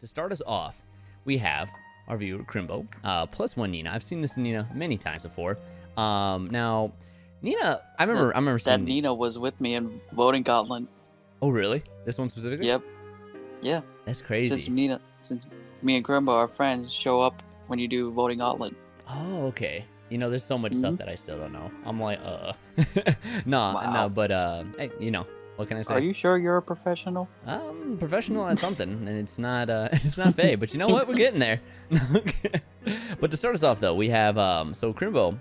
to start us off, we have our viewer Crimbo, +1 Nina. I've seen this Nina many times before. Now, Nina, I remember that seeing Nina was with me in voting gauntlet. Oh, really? This one specifically? Yep. Yeah. That's crazy. Since me and Grimbo are friends, show up when you do voting gauntlet. Oh, okay. You know, there's so much stuff that I still don't know. I'm like, no, Wow. but hey, you know, what can I say? Are you sure you're a professional? I'm professional at something, and it's not Faye, but you know what? We're getting there. But to start us off, though, we have so Crimbo,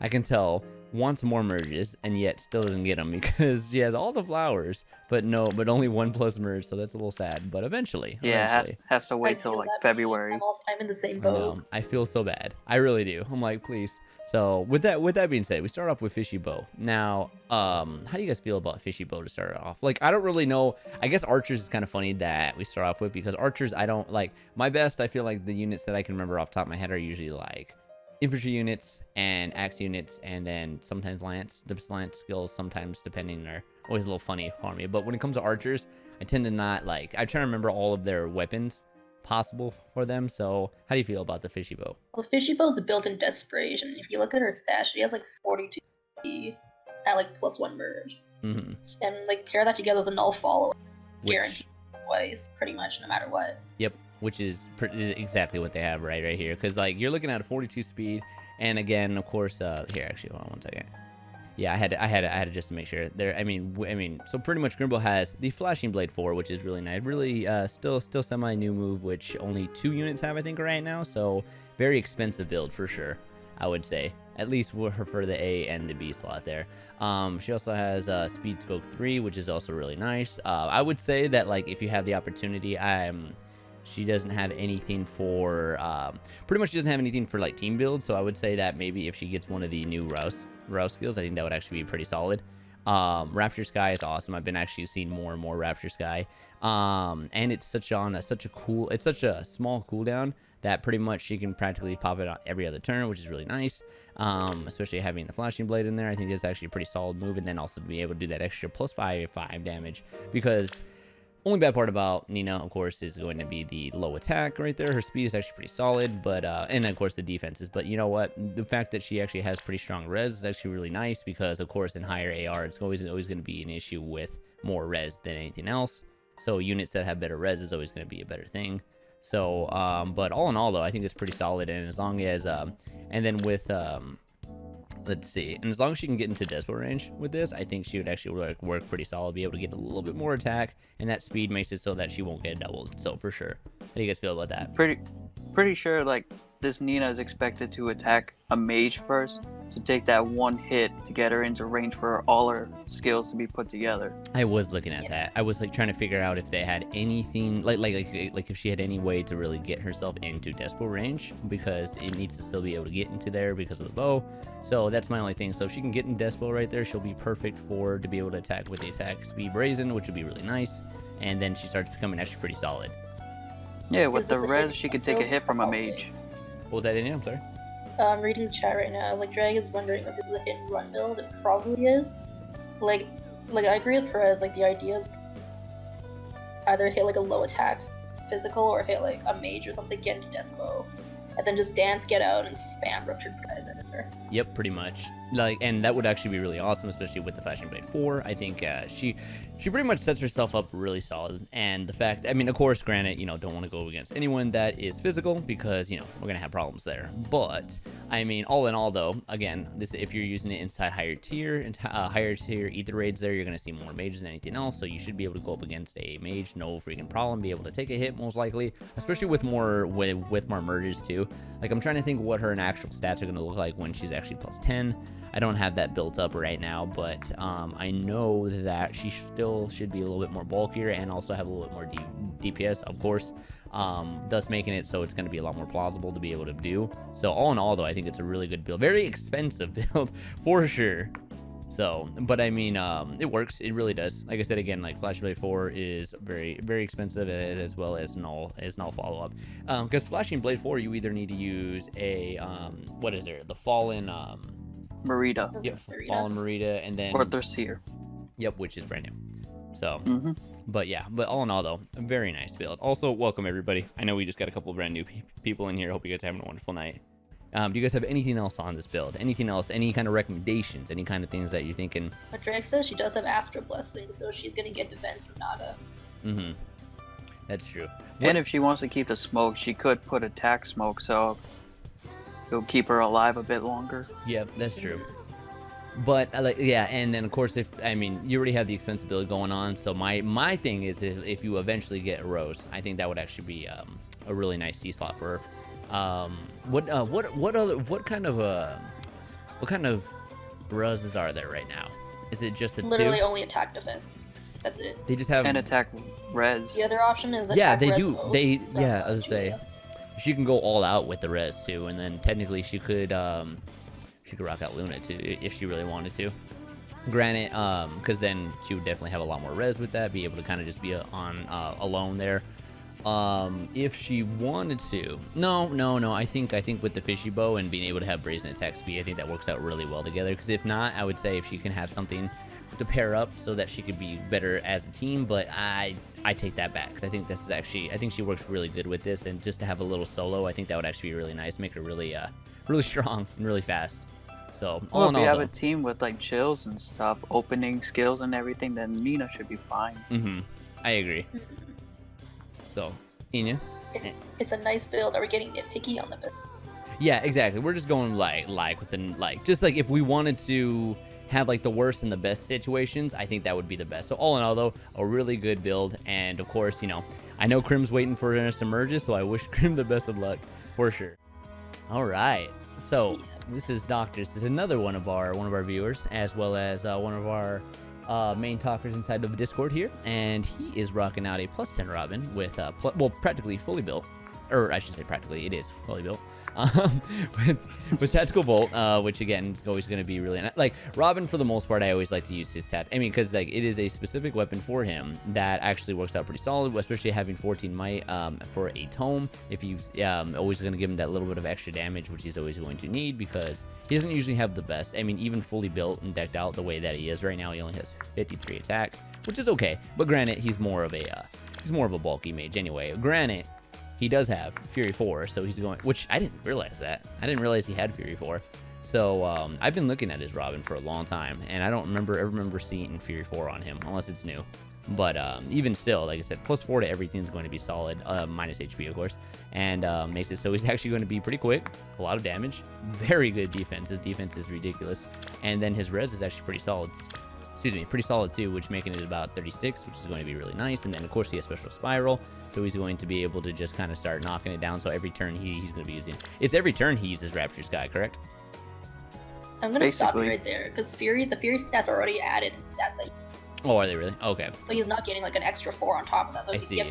I can tell, wants more merges, and yet still doesn't get them because she has all the flowers, but only 1+ merge, so that's a little sad. But eventually, Has to wait till like February. I'm in the same I boat. know. I feel so bad. I really do. I'm like, please. So with that being said, we start off with Fishy Bow. Now, how do you guys feel about Fishy Bow to start off? Like, I don't really know. I guess Archers is kind of funny that we start off with, because Archers, I don't like my best. I feel like the units that I can remember off the top of my head are usually like infantry units and axe units, and then sometimes lance. The lance skills sometimes, depending, are always a little funny for me. But when it comes to Archers, I tend to not like. I try to remember all of their weapons possible for them. So how do you feel about the Fishy Bow? Well, Fishy Bow's a built-in desperation. If you look at her stats, she has like 42 at like +1 merge. Mm-hmm. And like pair that together with a null follow, Which, guaranteed twice, pretty much, no matter what. yep, which is exactly what they have right here. Because like you're looking at a 42 speed, and again, of course, here actually, hold on one second. Yeah, I had to just to make sure there. I mean, so pretty much Grimble has the Flashing Blade 4, which is really nice. Really, still semi new move, which only 2 units have, I think, right now. So very expensive build for sure, I would say. At least for the A and the B slot there. She also has Speed Spoke 3, which is also really nice. I would say that like if you have the opportunity, she doesn't have anything for pretty much she doesn't have anything for like team build. So I would say that maybe if she gets one of the new Rouse skills, I think that would actually be pretty solid. Rapture Sky is awesome. I've been actually seeing more and more Rapture Sky, and it's such a small cooldown that pretty much she can practically pop it on every other turn, which is really nice. Especially having the Flashing Blade in there, I think it's actually a pretty solid move, and then also to be able to do that extra +5 damage, because only bad part about Nina, of course, is going to be the low attack right there. Her speed is actually pretty solid, but and of course the defenses. But you know what? The fact that she actually has pretty strong res is actually really nice, because of course in higher AR it's always going to be an issue with more res than anything else. So units that have better res is always going to be a better thing. So, but all in all though, I think it's pretty solid. And as long as and then with let's see, and as long as she can get into Despo range with this, I think she would actually work pretty solid, be able to get a little bit more attack, and that speed makes it so that she won't get doubled. So for sure. How do you guys feel about that? Pretty sure like this Nina is expected to attack a mage first, to take that one hit to get her into range for all her skills to be put together. I was looking at that. I was like trying to figure out if they had anything like if she had any way to really get herself into Despo range, because it needs to still be able to get into there because of the bow. So that's my only thing. So if she can get in Despo right there, she'll be perfect to be able to attack with the attack speed Brazen, which would be really nice. And then she starts becoming actually pretty solid. Yeah, with the res, she could take a hit from a mage. What was that in? I'm sorry. I'm reading the chat right now. Like, Drag is wondering if this is a hit and run build. It probably is. Like I agree with Perez. Like, the idea is either hit like a low attack physical, or hit like a mage or something, get into Despo, and then just dance, get out, and spam Ruptured Skies at her. Yep, pretty much. Like, and that would actually be really awesome, especially with the Flashing Blade 4. I think she pretty much sets herself up really solid. And the fact, I mean, of course, granted, you know, don't want to go against anyone that is physical, because, you know, we're going to have problems there. But, I mean, all in all, though, again, if you're using it inside higher tier ether raids there, you're going to see more mages than anything else. So you should be able to go up against a mage, no freaking problem, be able to take a hit most likely, especially with more merges too. Like, I'm trying to think what her actual stats are going to look like when she's actually +10. I don't have that built up right now, but I know that she still should be a little bit more bulkier and also have a little bit more DPS, of course, thus making it so it's going to be a lot more plausible to be able to do. So all in all, though, I think it's a really good build. Very expensive build, for sure. So, but I mean, it works. It really does. Like I said, again, like Flashing Blade 4 is very, very expensive, as well as null follow-up. Because Flashing Blade 4, you either need to use a, what is there? The Fallen, Merida. Yep, Fallen Merida, and then... Or Thirseer. Yep, which is brand new. So, But yeah, but all in all though, a very nice build. Also, welcome everybody. I know we just got a couple of brand new people in here. Hope you guys are having a wonderful night. Do you guys have anything else on this build? Anything else? Any kind of recommendations? Any kind of things that you're thinking? But Drake says she does have Astra Blessing, so she's gonna get defense from Naga. Mm-hmm. That's true. And if she wants to keep the smoke, she could put attack smoke, so it'll keep her alive a bit longer. Yep, that's true. But yeah, and then of course, if I mean, you already have the expensive build going on. So my thing is, if you eventually get Rose, I think that would actually be a really nice C slot for her. What kind of Roses are there right now? Is it just the Literally two? only attack defense. That's it. They just have And attack res. The other option is attack yeah, they res do. mode They from, yeah, I was gonna say Julia. she can go all out with the res too, and then technically she could rock out Luna too if she really wanted to. Granted, because then she would definitely have a lot more res with that, be able to kind of just be on alone there. If she wanted to, no, I think with the fishy bow and being able to have brazen attack speed, I think that works out really well together. Because if not, I would say if she can have something to pair up so that she could be better as a team, but I take that back, because I think this is actually, I think she works really good with this, and just to have a little solo, I think that would actually be really nice, make her really really strong and really fast. So all Well, in if you all, have a team with like chills and stuff, opening skills and everything, then Nina should be fine. I agree. So Enya, It's a nice build. Are we getting nitpicky on the build? yeah, exactly. We're just going like within just like if we wanted to have like the worst and the best situations, I think that would be the best. So all in all though, a really good build, and of course, you know, I know Crim's waiting for us to merge, so I wish Crim the best of luck for sure. All right, so this is Doctor. This is another one of our viewers, as well as one of our main talkers inside of the Discord here, and he is rocking out a +10 Robin with well, practically fully built, or I should say practically, it is fully built. With tactical bolt, which again is always going to be really like Robin. For the most part, I always like to use his I mean, because like it is a specific weapon for him that actually works out pretty solid, especially having 14 might for a tome. If he's always going to give him that little bit of extra damage, which he's always going to need, because he doesn't usually have the best. I mean, even fully built and decked out the way that he is right now, he only has 53 attack, which is okay. But granted, he's more of a bulky mage anyway. Granted, he does have Fury 4, so he's going, which I didn't realize that. I didn't realize he had Fury 4. So I've been looking at his Robin for a long time, and I don't remember seeing Fury 4 on him, unless it's new. But even still, like I said, +4 to everything's going to be solid, minus HP, of course, and makes it so he's actually going to be pretty quick, a lot of damage, very good defense. His defense is ridiculous, and then his res is actually pretty solid. Pretty solid too, which making it about 36, which is going to be really nice. And then of course he has special spiral, so he's going to be able to just kind of start knocking it down. So every turn he's going to be using, it's every turn he uses Rapture Sky, correct? I'm gonna stop you right there, because the Fury stats are already added to the stat that. Oh, are they really? Okay. So he's not getting like an extra 4 on top of that. I see.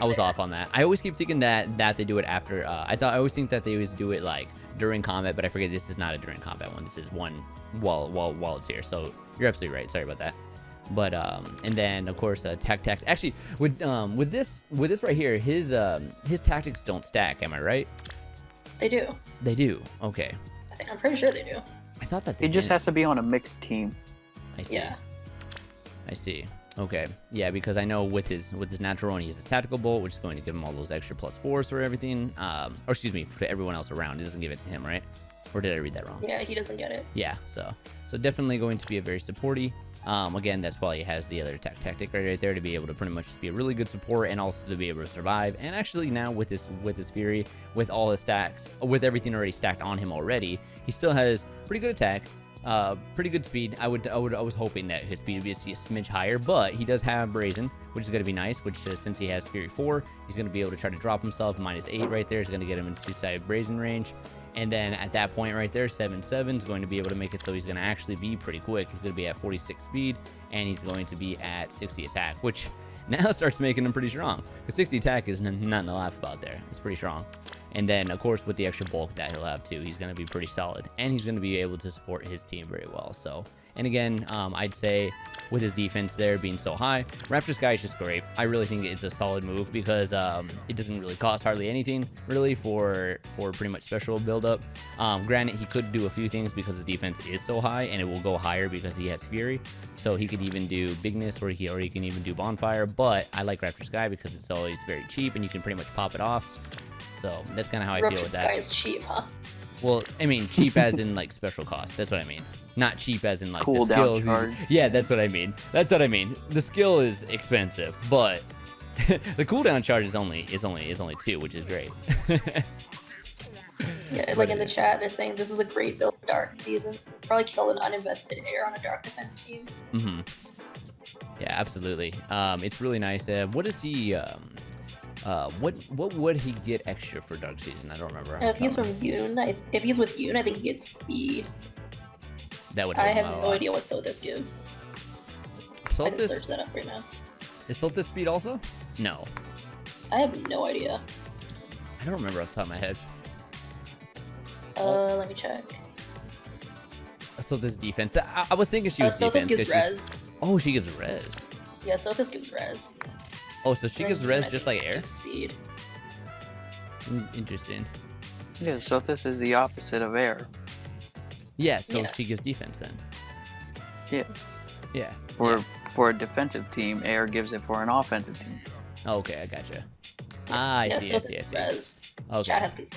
I was off on that. I always keep thinking that they do it after. I always think that they always do it like during combat, but I forget this is not a during combat one. This is one while it's here. So you're absolutely right. Sorry about that. But and then of course tactics. Actually, with this right here, his tactics don't stack. Am I right? They do. They do. Okay. I'm pretty sure they do. I thought that He just has to be on a mixed team. I see. Yeah. I see. Okay. Yeah, because I know with his natural one, he has his tactical bolt, which is going to give him all those extra +4s for everything. Or excuse me, for everyone else around. It doesn't give it to him, right? Or did I read that wrong? Yeah, he doesn't get it. Yeah. So definitely going to be a very supporty. Again, that's why he has the other tactic right there to be able to pretty much just be a really good support, and also to be able to survive. And actually now with his Fury, with all his stacks, with everything already stacked on him already, he still has pretty good attack. Pretty good speed. I was hoping that his speed would be a smidge higher, but he does have Brazen, which is going to be nice, which since he has Fury 4, he's going to be able to try to drop himself. -8 right there is going to get him into 2-sided Brazen range. And then at that point right there, 7/7 is going to be able to make it so he's going to actually be pretty quick. He's going to be at 46 speed, and he's going to be at 60 attack, which now starts making him pretty strong. Because 60 attack is nothing to laugh about there. It's pretty strong. And then, of course, with the extra bulk that he'll have too, he's going to be pretty solid. And he's going to be able to support his team very well. So, And again, I'd say with his defense there being so high, Raptor Sky is just great. I really think it's a solid move because it doesn't really cost hardly anything really for pretty much special build-up. Granted, he could do a few things because his defense is so high, and it will go higher because he has Fury. So he could even do Bigness, or he can even do Bonfire. But I like Raptor Sky because it's always very cheap, and you can pretty much pop it off. So that's kind of how I feel with that. Raptor Sky is cheap, huh? Well, I mean, cheap as in like special cost. That's what I mean. Not cheap as in like Cool the down skills. charge. Yeah, that's what I mean. That's what I mean. The skill is expensive, but the cooldown charge is only 2, which is great. Yeah, like in the chat, they're saying this is a great build for Dark Season. Probably kill an uninvested air on a Dark Defense team. Mm-hmm. Yeah, absolutely. It's really nice. What is he? What would he get extra for Dark Season? I don't remember. If he's from Yoon, if he's with Yoon, I think he gets speed. That would. I help him have out a no lot. idea what Sothis gives. I can Soltis? search that up right now. Is Soltis speed also? No, I have no idea. I don't remember off the top of my head. Let me check. Soltis defense. I was thinking she was defense. Sothis gives 'cause she's- res. Oh, she gives res. Yeah, Sothis gives res. Oh, so she gives res just like air? Gives speed. Interesting. Yeah, so this is the opposite of air. Yeah, so Yeah. she gives defense then. Yeah. Yeah. For a defensive team, air gives it for an offensive team. Oh, okay, I gotcha. Ah, I Yeah, see. Sothis res. Okay. Chat has good.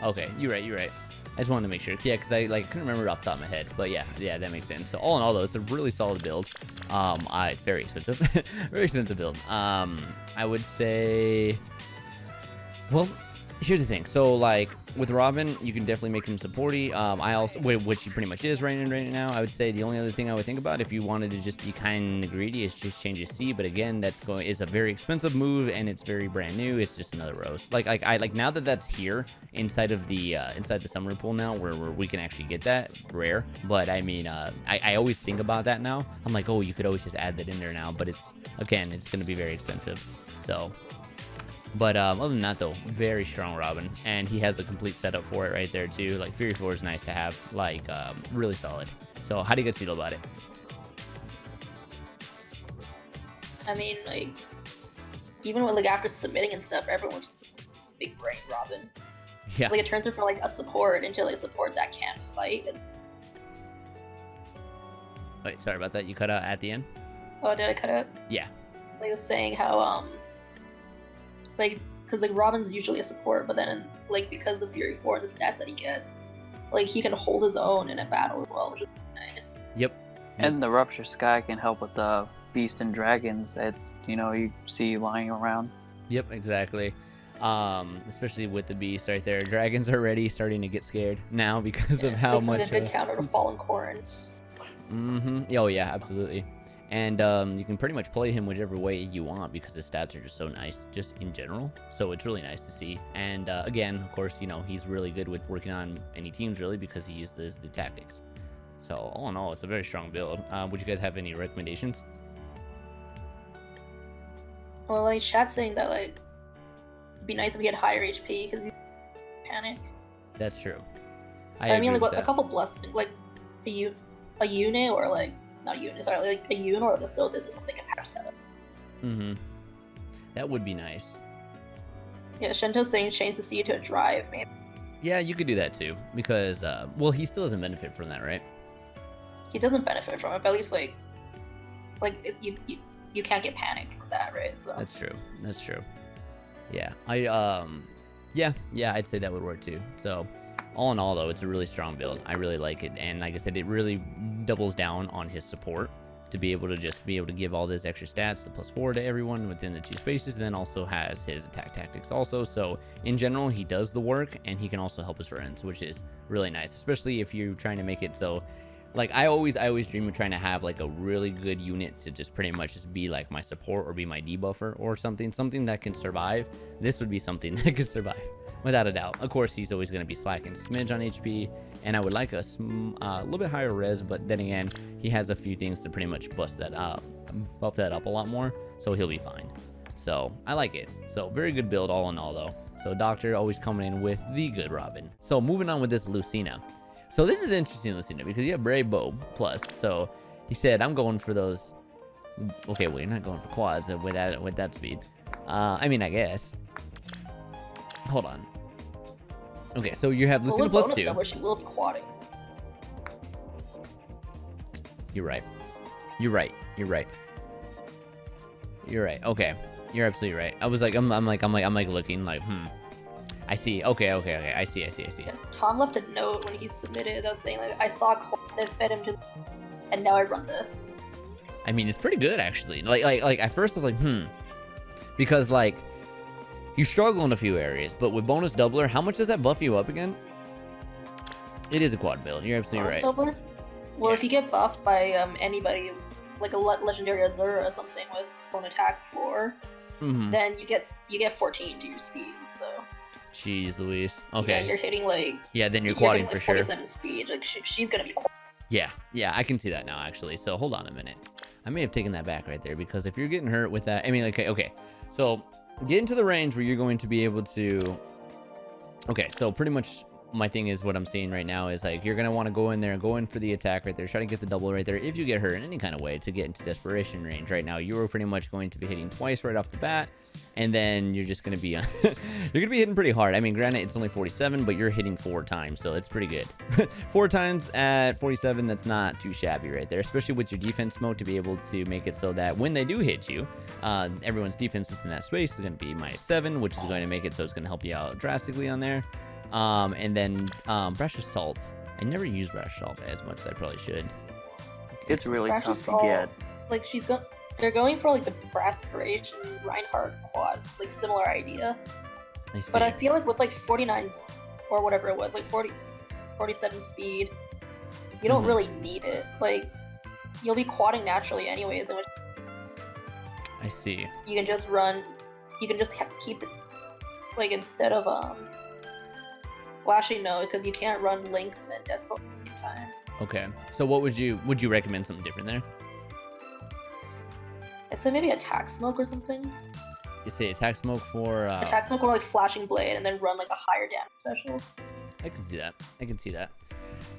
Okay, you're right. I just wanted to make sure. Yeah, because I couldn't remember it off the top of my head. But yeah, that makes sense. So all in all, though, it's a really solid build. It's very expensive. Very expensive build. I would say, well, here's the thing. So like with Robin, you can definitely make him supporty. I also, which he pretty much is right now. I would say the only other thing I would think about if you wanted to just be kind of greedy is just change his C. But again, is a very expensive move and it's very brand new. It's just another roast. Like now that that's here inside of the summoner pool now, where we can actually get that rare. But I mean, I always think about that now. I'm like, oh, you could always just add that in there now. But it's going to be very expensive. So. But other than that, though, very strong Robin, and he has a complete setup for it right there too. Like Fury 4 is nice to have, like really solid. So how do you guys feel about it? I mean, like, even when, like, after submitting and stuff, everyone's big brain Robin. Yeah. Like, it turns her from, like, a support into, like, a support that can't fight. Wait, sorry about that. You cut out at the end. Oh, did I cut out? Yeah. So I was saying how, like, because, like, Robin's usually a support, but then, like, because of Fury 4 and the stats that he gets, like, he can hold his own in a battle as well, which is nice. Yep. And the Rupture Sky can help with the Beast and Dragons that, you see lying around. Yep, exactly. Especially with the beast right there. Dragons are already starting to get scared now because of how Makes him much. a good counter to Fallen Corn. Mm-hmm. Oh yeah, absolutely. And you can pretty much play him whichever way you want because his stats are just so nice, just in general. So it's really nice to see. And again, of course, he's really good with working on any teams really because he uses the tactics. So all in all, it's a very strong build. Would you guys have any recommendations? Well, like, chat's saying that, like, it'd be nice if he had higher HP because he's panic. That's true. I mean, agree like, with a couple blessings, like, a unit or, like, not a unit, sorry, like, a unit or like a Sothis or something can patch that up. Mm-hmm. That would be nice. Yeah, Shento's saying change the C to a drive, maybe. Yeah, you could do that too because, well, he still doesn't benefit from that, right? He doesn't benefit from it, but at least, like you can't get panicked from that, right? So That's true. Yeah, I'd say that would work too. So all in all, though, it's a really strong build. I really like it, and like I said, it really doubles down on his support to be able to give all those extra stats, the +4 to everyone within the 2 spaces, and then also has his attack tactics also. So in general, he does the work, and he can also help his friends, which is really nice, especially if you're trying to make it so. Like I always dream of trying to have like a really good unit to just pretty much just be like my support or be my debuffer or something that can survive. This would be something that could survive without a doubt. Of course, he's always going to be slacking a smidge on HP, and I would like a little bit higher res, but then again, he has a few things to pretty much buff that up a lot more, so he'll be fine. So I like it. So very good build all in all, though. So Doctor always coming in with the good Robin. So moving on with this Lucina. So this is interesting, Lucina, because you have Brave Bow plus. So He said, I'm going for those. Okay, well, you're not going for quads with that speed. I mean, I guess. Hold on. Okay, so you have Lucina plus 2. Where she will be quadding. You're right. You're right. You're right. You're right. Okay, you're absolutely right. I was like, I'm like looking like, I see. Okay. I see. Yeah, Tom left a note when he submitted that was saying like, I saw a class that fed him to, and now I run this. I mean, it's pretty good actually. Like at first I was like, because like you struggle in a few areas, but with bonus doubler, how much does that buff you up again? It is a quad build. You're absolutely bonus right. Doubler? Well, if you get buffed by anybody, like a legendary Azura or something with bone attack 4, then you get 14 to your speed. So. Jeez Louise. Okay. Yeah, you're hitting like. Yeah, then you're quadding like for sure. 47 speed. Like she's gonna be. Yeah, I can see that now actually. So hold on a minute. I may have taken that back right there because if you're getting hurt with that, I mean, like, okay. So get into the range where you're going to be able to. Okay, so pretty much my thing is what I'm seeing right now is like you're gonna want to go in there and go in for the attack right there, try to get the double right there. If you get hurt in any kind of way to get into desperation range right now, you are pretty much going to be hitting twice right off the bat, and then you're just gonna be you're gonna be hitting pretty hard. I mean, granted it's only 47, but you're hitting 4 times, so it's pretty good. 4 times at 47, that's not too shabby right there, especially with your defense mode to be able to make it so that when they do hit you, everyone's defense within that space is going to be -7, which is going to make it so it's going to help you out drastically on there. And then brush of salt. I never use brush salt as much as I probably should. It's really Brush of tough to salt, get. Like they're going for like the Braspiration Reinhardt quad, like similar idea. I see. But I feel like with like 49 or whatever it was, like 47 speed, you don't really need it. Like you'll be quadding naturally anyways, in which I see. you can just run. You can just keep the like instead of Well, actually, no, because you can't run Lynx and Despo at the same time. Okay. So what would you recommend something different there? I'd say maybe Attack Smoke or something. You say attack smoke for Attack Smoke or like Flashing Blade and then run like a higher damage special. I can see that. I can see that.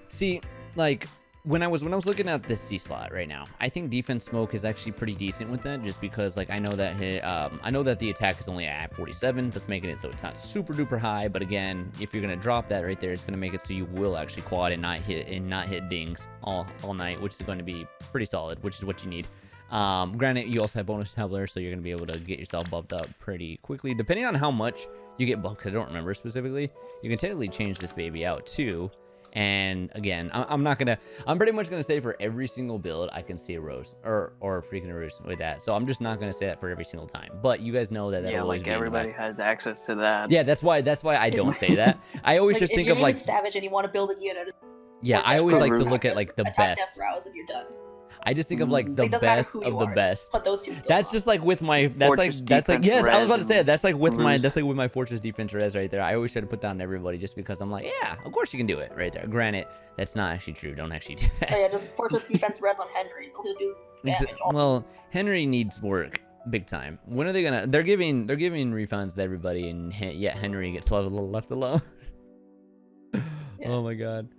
See, like when I was looking at this C slot right now, I think defense smoke is actually pretty decent with that, just because like I know that the attack is only at 47, that's making it so it's not super duper high. But again, if you're gonna drop that right there, it's gonna make it so you will actually quad and not hit dings all night, which is going to be pretty solid, which is what you need. Granted, you also have bonus doubler, so you're gonna be able to get yourself buffed up pretty quickly, depending on how much you get buffed. Because I don't remember specifically. You can technically change this baby out too. And again, I'm pretty much gonna say for every single build I can see a rose or freaking a rose with that. So I'm just not gonna say that for every single time. But you guys know that that'll always like be everybody has access to that. Yeah, that's why I don't say that. I always Like, just think if of you're like Savage and you want to build a unit. yeah, I always like to look at like the attack best. Death Rouse and you're done. I just think of like the Like, doesn't matter best who of you the are, best. just put those two skills That's on. just like with my Fortress yes, I defense was about to say res it. That's like with my Ruse. my fortress defense res right there. I always try to put down everybody just because I'm like, yeah, of course you can do it right there. Granted, that's not actually true. Don't actually do that. Oh yeah, just Fortress Defense Reds on Henry, so he'll do damage. Well, Henry needs work big time. When are they gonna? They're giving refunds to everybody, and yet Henry gets left alone. Yeah. Oh my god.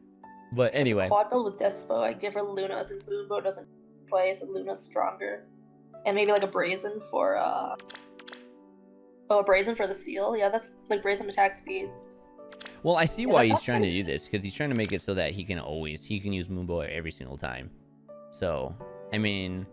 But anyway, Quad build with Despo, I give her Luna since Moonbow doesn't play, so Luna's stronger. And maybe like a Brazen for a Brazen for the seal. Yeah, that's like Brazen attack speed. well, I see Yeah, why he's that's trying to pretty do this, because he's trying to make it so that he can use Moonboy every single time. So, I mean,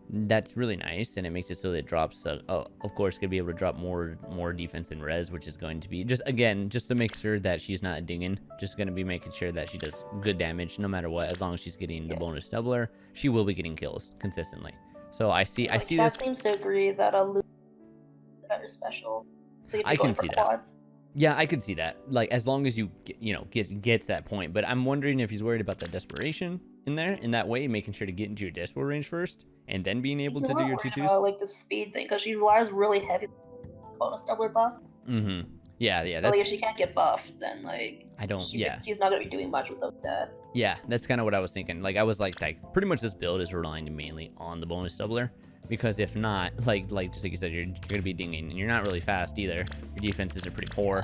that's really nice, and it makes it so that it drops. Of course, gonna be able to drop more defense and res, which is going to be just to make sure that she's not dinging. Just gonna be making sure that she does good damage no matter what. As long as she's getting the bonus doubler, she will be getting kills consistently. So I see Cat this. seems to agree that Luna is better special. So you'd be I going can for see that. quads. Yeah, I could see that. Like, as long as you get to that point. But I'm wondering if he's worried about that desperation in there, in that way, making sure to get into your despo range first, and then being able He's to not do your worried 2-2s. about, like the speed thing, because she relies really heavy on bonus doubler buff. Mm-hmm. Yeah, But, that's. like, if she can't get buffed, then like I don't. she's not gonna be doing much with those stats. Yeah, that's kind of what I was thinking. Like, I was like pretty much this build is relying mainly on the bonus doubler, because if not, like just like you said, you're gonna be dinging, and you're not really fast either. Your defenses are pretty poor.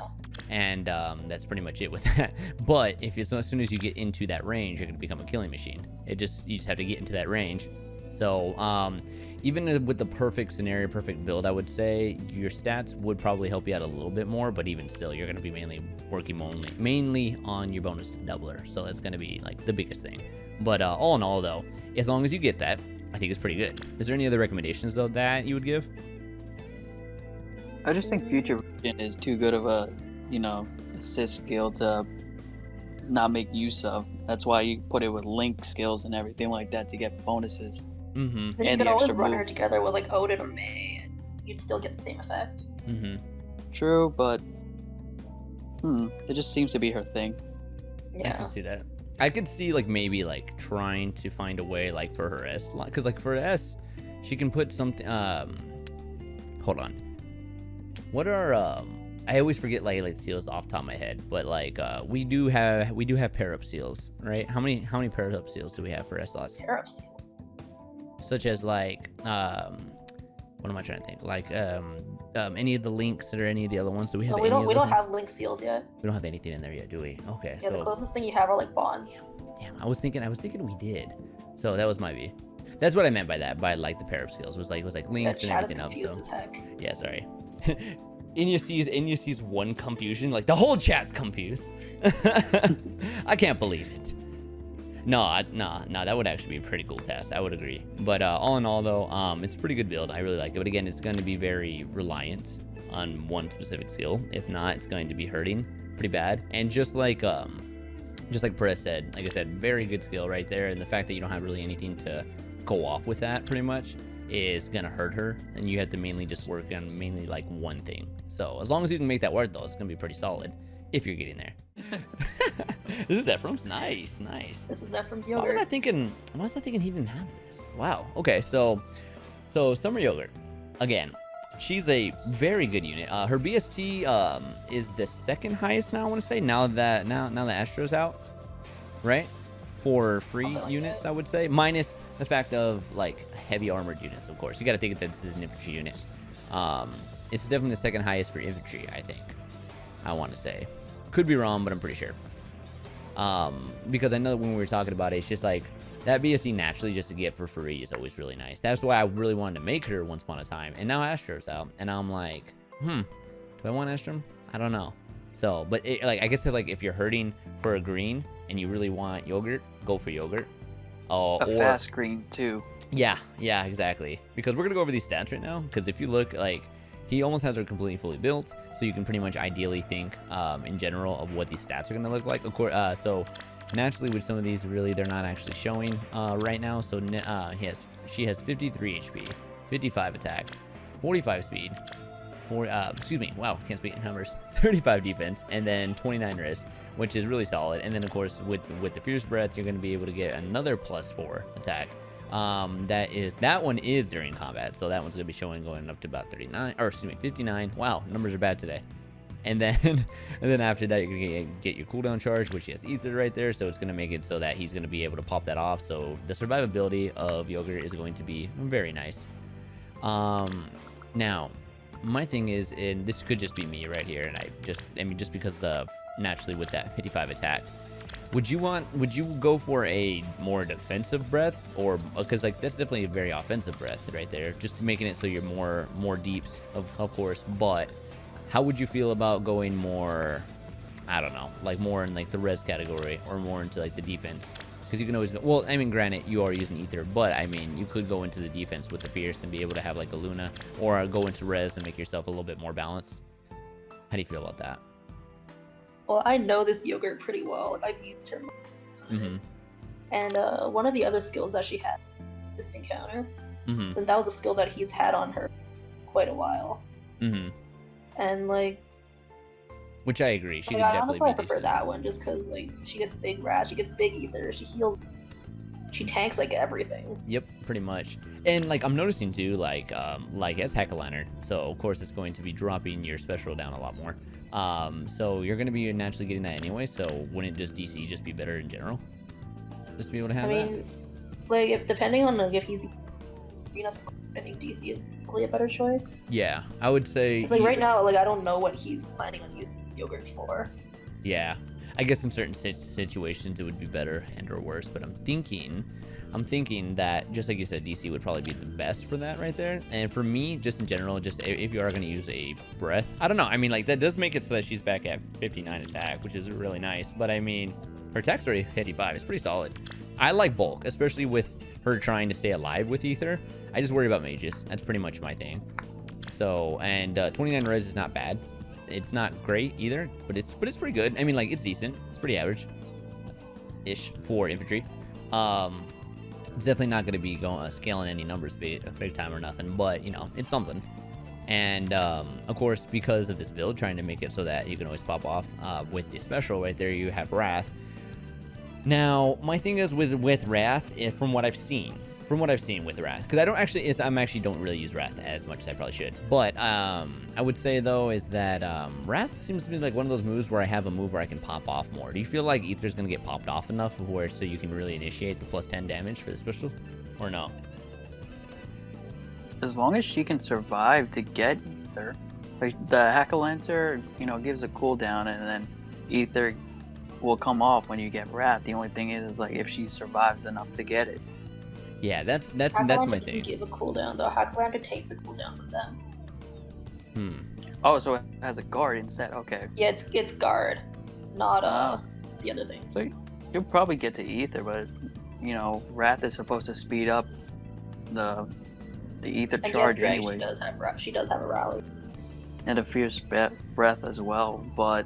And that's pretty much it with that. But if it's as soon as you get into that range, you're going to become a killing machine. You just have to get into that range. So even with the perfect scenario, perfect build, I would say your stats would probably help you out a little bit more. But even still, you're going to be mainly working mainly on your bonus doubler. So that's going to be like the biggest thing. But all in all, though, as long as you get that, I think it's pretty good. Is there any other recommendations though that you would give? I just think Future Vision is too good of a, assist skill to not make use of. That's why you put it with link skills and everything like that to get bonuses. Mm-hmm. Then you And could the always extra run move. her together with like Odin or May, and you'd still get the same effect. Mm-hmm. True, but it just seems to be her thing. I Yeah. can see that. I could see like maybe like trying to find a way like for her S, because like for S, she can put something. Hold on. What are I always forget like seals off the top of my head, but like we do have pair up seals, right? How many pair up seals do we have for S slots? Pair up seal. Such as like what am I trying to think? Like any of the links or any of the other ones? Do we have? No, we any of don't those in? have link seals yet. We don't have anything in there yet, do we? Okay. Yeah, so the closest thing you have are like bonds. damn, I was thinking we did. So that was my view. That's what I meant by that, by like the pair of skills. Was like Yeah, links and chat is everything else. confused So as heck. yeah, sorry. Inya sees one confusion, like the whole chat's confused. I can't believe it. No, that would actually be a pretty cool test. I would agree. But all in all, though, it's a pretty good build. I really like it. But again, it's going to be very reliant on one specific skill. If not, it's going to be hurting pretty bad. And just like Perez said, like I said, very good skill right there. And the fact that you don't have really anything to go off with that, pretty much, is gonna hurt her. And you have to mainly just work on mainly like one thing. So as long as you can make that work, though, it's gonna be pretty solid. If you're getting there. This is Ephraim's. Nice. This is Ephraim's Why was yogurt. I thinking he even had this? Wow. Okay, so Summer Yogurt. Again, she's a very good unit. Her BST is the second highest now, I want to say. Now that Astro's out, right? For free Something like units, that. I would say. Minus the fact of like heavy armored units, of course. You got to think that this is an infantry unit. It's definitely the second highest for infantry, I think. I want to say. Could be wrong, but I'm pretty sure. Because I know that when we were talking about it, it's just like that BSC naturally just to get for free is always really nice. That's why I really wanted to make her once upon a time. And now Astro's out, and I'm like, do I want Astrum? I don't know. So, but like I guess like if you're hurting for a green and you really want yogurt, go for yogurt. A fast green too. Yeah, exactly. Because we're gonna go over these stats right now. Because if you look, like, he almost has her completely fully built, so you can pretty much ideally think in general of what these stats are gonna look like. Of course, so naturally with some of these, really they're not actually showing right now. So she has 53 HP, 55 attack, 45 speed, wow, can't speak in numbers, 35 defense, and then 29 res, which is really solid. And then of course with the fierce breath, you're going to be able to get another +4 attack. That one is during combat, so that one's going to be showing going up to about 59. Wow, numbers are bad today. And then after that, you're going to get your cooldown charge, which he has ether right there, so it's going to make it so that he's going to be able to pop that off. So the survivability of Yogurt is going to be very nice. Now my thing is, and this could just be me right here, and just because of naturally with that 55 attack, would you go for a more defensive breath, or because like that's definitely a very offensive breath right there, just making it so you're more deeps of course, but how would you feel about going more, I don't know, like more in like the res category or more into like the defense? Because you can always go, well, I mean, granted, you are using ether, but I mean, you could go into the defense with the fierce and be able to have like a Luna, or go into res and make yourself a little bit more balanced. How do you feel about that? Well, I know this yogurt pretty well. Like, I've used her multiple times. And one of the other skills that she had, assist encounter, so that was a skill that he's had on her quite a while. And like, which I agree. She like, could I definitely honestly be prefer decent. that one just because like she gets big ras, she gets big ether, she heals, she tanks like everything. Yep, pretty much. And like I'm noticing too, like as Heckaliner, so of course it's going to be dropping your special down a lot more. So you're going to be naturally getting that anyway. So wouldn't just DC just be better in general? Just to be able to have I that? mean, like if depending on like if he's arena squad, I think DC is probably a better choice. Yeah, I would say. It's like right now, like I don't know what he's planning on using yogurt for. Yeah, I guess in certain situations it would be better and or worse. But I'm thinking that just like you said, DC would probably be the best for that right there. And for me, just in general, just if you are going to use a breath, I don't know. I mean, like that does make it so that she's back at 59 attack, which is really nice. But I mean, her attack's already 85. It's pretty solid. I like bulk, especially with her trying to stay alive with ether. I just worry about mages. That's pretty much my thing. So, and 29 res is not bad. It's not great either, but it's pretty good. I mean, like it's decent. It's pretty average-ish for infantry. It's definitely not going to be scaling any numbers big time or nothing, but you know, it's something. And of course, because of this build, trying to make it so that you can always pop off with the special right there, you have Wrath. Now, my thing is with Wrath, from what I've seen with Wrath, because I'm actually don't really use Wrath as much as I probably should. But I would say though is that Wrath seems to be like one of those moves where I have a move where I can pop off more. Do you feel like Ether's gonna get popped off enough so you can really initiate the plus 10 damage for the special, or no? As long as she can survive to get Ether, like the Hack-a-Lancer, you know, gives a cooldown, and then Ether will come off when you get Wrath. The only thing is like if she survives enough to get it. Yeah, that's my thing. Doesn't give a cooldown though. Hack-a-Lancer takes a cooldown from them. Oh, so it has a guard instead. Okay. Yeah, it's guard, not the other thing. So you'll probably get to Ether, but you know, Wrath is supposed to speed up the Ether And charge yes, Greg, anyway. she does have a rally. And a fierce breath as well. But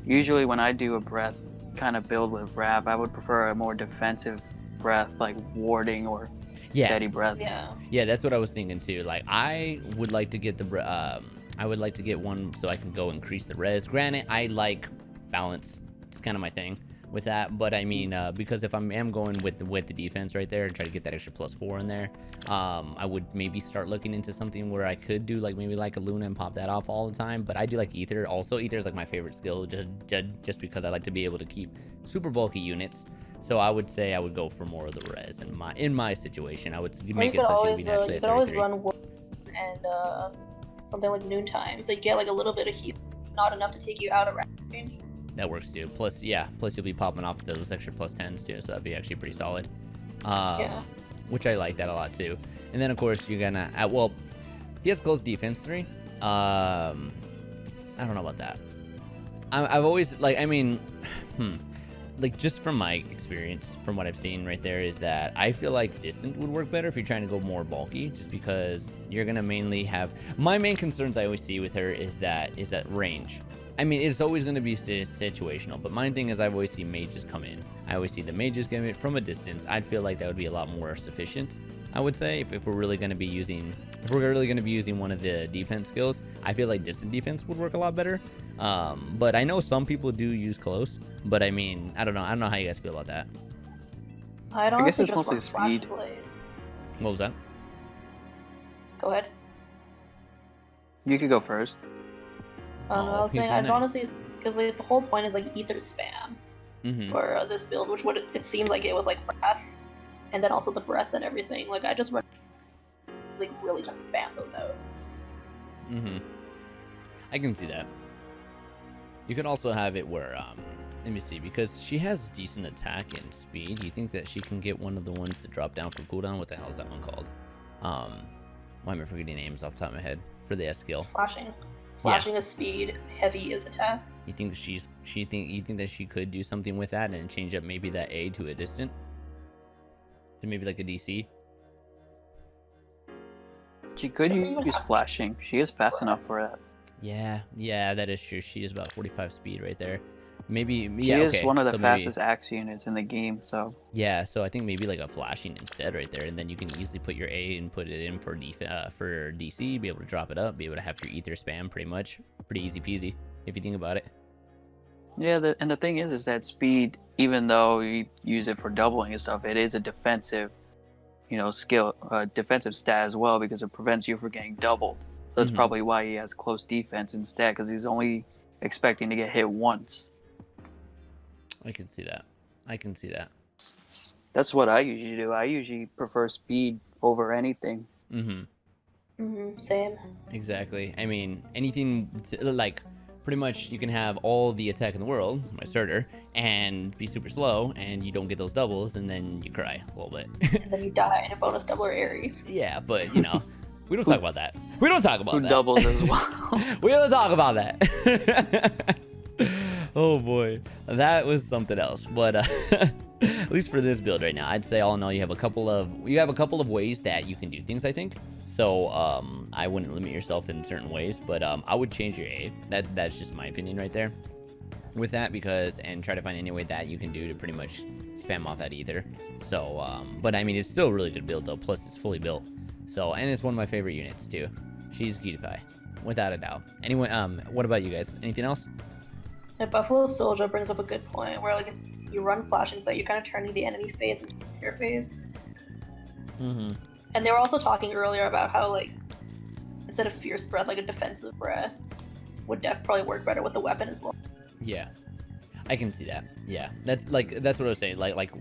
usually when I do a breath kind of build with Wrath, I would prefer a more defensive breath, like warding or steady breath. Yeah, that's what I was thinking too. Like I would like to get I would like to get one so I can go increase the res. Granted, I like balance. It's kind of my thing with that. But I mean, because if I am going with the defense right there and try to get that extra +4 in there, I would maybe start looking into something where I could do like maybe like a Luna and pop that off all the time. But I do like Ether. Also, Ether is like my favorite skill just because I like to be able to keep super bulky units. So I would say I would go for more of the res in my situation. I would make it so she would be naturally you at can always 33. run and something like noontime, so you get like a little bit of heal, not enough to take you out of range. That works too. Plus you'll be popping off those extra +10s too, so that'd be actually pretty solid. Which I like that a lot too. And then of course you're gonna he has close defense 3. I don't know about that. I've always like like just from my experience, from what I've seen right there, is that I feel like distant would work better if you're trying to go more bulky, just because you're gonna mainly have my main concerns I always see with her is that range. I mean, it's always going to be situational, but my thing is I've always seen mages come in. I always see the mages come in from a distance. I'd feel like that would be a lot more sufficient, I would say, if we're really going to be using one of the defense skills. I feel like distant defense would work a lot better. But I know some people do use close, but I mean, I don't know how you guys feel about that. I guess it's just mostly want Flash speed. Blade. What was that? Go ahead. You could go first. I was saying, nice. I'd honestly, because like, the whole point is like ether spam for this build, which it seemed like it was like Wrath, and then also the breath and everything. Like I just like really just spam those out. I can see that. You can also have it where let me see, because she has decent attack and speed. Do you think that she can get one of the ones to drop down for cooldown? What the hell is that one called? Why am I forgetting names off the top of my head for the S skill? Flashing is speed, heavy is attack. You think you think that she could do something with that and change up maybe that A to a distant? To maybe like a DC? She could use flashing. She is fast enough for that. Yeah, that is true. She is about 45 speed right there. Maybe, she is one of the fastest axe units in the game, so... Yeah, so I think maybe like a flashing instead right there, and then you can easily put your A and put it in for DC, be able to drop it up, be able to have your ether spam pretty much. Pretty easy peasy, if you think about it. Yeah, and the thing is that speed, even though you use it for doubling and stuff, it is a defensive, skill, defensive stat as well, because it prevents you from getting doubled. So that's probably why he has close defense instead, because he's only expecting to get hit once. I can see that. That's what I usually do. I usually prefer speed over anything. Same. Exactly. I mean, anything like pretty much you can have all the attack in the world, my starter, and be super slow, and you don't get those doubles, and then you cry a little bit. And then you die in a bonus double or Aries. Yeah, but you know, we don't talk about that. We don't talk about Who that. doubles as well. We don't talk about that. Oh boy, that was something else. But at least for this build right now, I'd say all in all, you have a couple of ways that you can do things, I think. So I wouldn't limit yourself in certain ways, but I would change your A. That's just my opinion right there with that, because and try to find any way that you can do to pretty much spam off that ether. So but I mean, it's still a really good build though, plus it's fully built. So, and it's one of my favorite units too. She's cutie pie, without a doubt. Anyway, what about you guys? Anything else? Yeah, Buffalo Soldier brings up a good point where like if you run flashing, but you're kind of turning the enemy phase into your phase. And they were also talking earlier about how like instead of fierce breath, like a defensive breath would probably work better with the weapon as well. Yeah, I can see that. Yeah, that's what I was saying. Like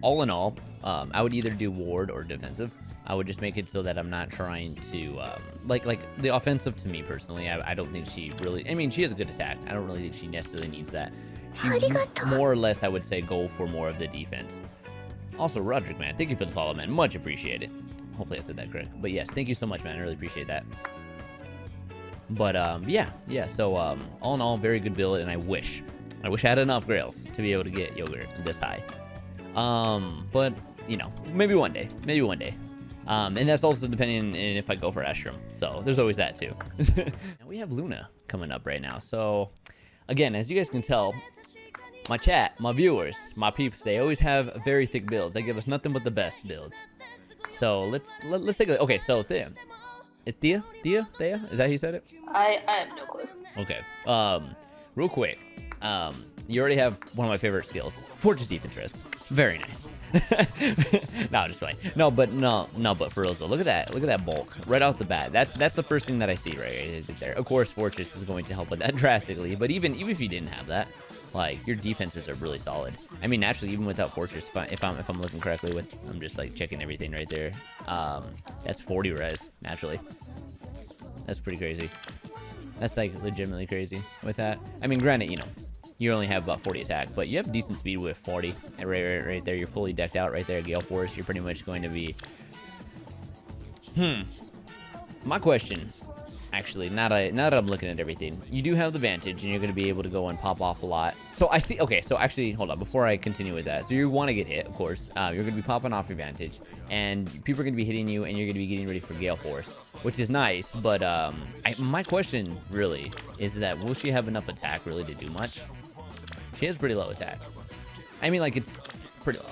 all in all, I would either do ward or defensive. I would just make it so that I'm not trying to like the offensive. To me personally, I don't think she really. I mean, she has a good attack. I don't really think she necessarily needs that. She more or less, I would say, go for more of the defense. Also, Roderick, man, thank you for the follow, man. Much appreciated. Hopefully I said that correct. But yes, thank you so much, man. I really appreciate that. But yeah. So all in all, very good build, and I wish I had enough grails to be able to get yogurt this high. But you know, maybe one day. And that's also depending on if I go for Ashram. So there's always that too. And we have Luna coming up right now. So again, as you guys can tell, my chat, my viewers, my peeps, they always have very thick builds. They give us nothing but the best builds. So let's take a look. Okay, so Thea. Thea? Is that how you said it? I have no clue. Okay. Real quick. You already have one of my favorite skills. Fortress Deep Interest. Very nice. No, just fine. No, but for real though. Look at that bulk right off the bat. That's the first thing that I see right there. Of course, Fortress is going to help with that drastically. But even if you didn't have that, like your defenses are really solid. I mean, naturally, even without Fortress, if I'm looking correctly, I'm just like checking everything right there. That's 40 res naturally. That's pretty crazy. That's like legitimately crazy with that. I mean, granted, you know, you only have about 40 attack, but you have decent speed with 40. And right there, you're fully decked out right there. Gale Force, you're pretty much going to be... My question, actually, now that I'm looking at everything, you do have the Vantage, and you're going to be able to go and pop off a lot. So I see... Okay, so actually, hold on, before I continue with that. So you want to get hit, of course. You're going to be popping off your Vantage, and people are going to be hitting you, and you're going to be getting ready for Gale Force, which is nice, but my question, really, is that will she have enough attack, really, to do much? She has pretty low attack. I mean, like, it's pretty low.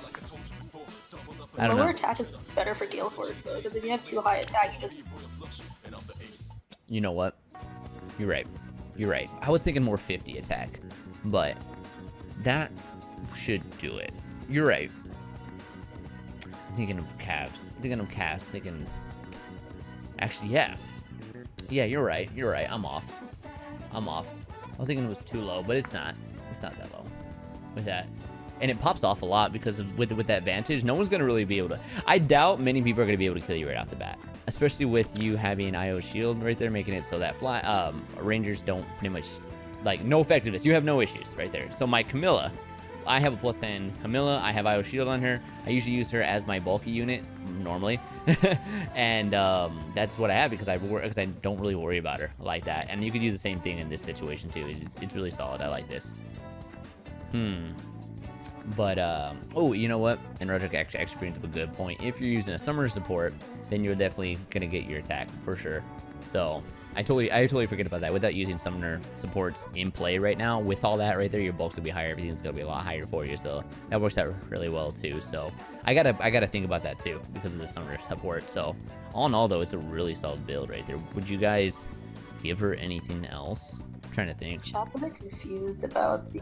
I don't know. Lower attack is better for Gale Force, though, because if you have too high attack, you just... You know what? You're right. I was thinking more 50 attack, but that should do it. You're right. Thinking of calves. Actually, yeah. Yeah, you're right. I'm off. I was thinking it was too low, but it's not. It's not that low with that. And it pops off a lot because with that Vantage, no one's going to really be able to... I doubt many people are going to be able to kill you right off the bat. Especially with you having IO Shield right there, making it so that Rangers don't pretty much... Like, no effectiveness. You have no issues right there. So my Camilla, I have a plus 10 Camilla. I have IO Shield on her. I usually use her as my bulky unit, normally. And that's what I have because I don't really worry about her like that. And you could do the same thing in this situation too. It's really solid. I like this. But oh, you know what? And Roderick actually brings up a good point. If you're using a summoner support, then you're definitely gonna get your attack for sure. So I totally forget about that. Without using summoner supports in play right now, with all that right there, your bulk's gonna be higher. Everything's gonna be a lot higher for you. So that works out really well too. So I gotta think about that too because of the summoner support. So all in all, though, it's a really solid build right there. Would you guys give her anything else? I'm trying to think. Chat's a bit confused about the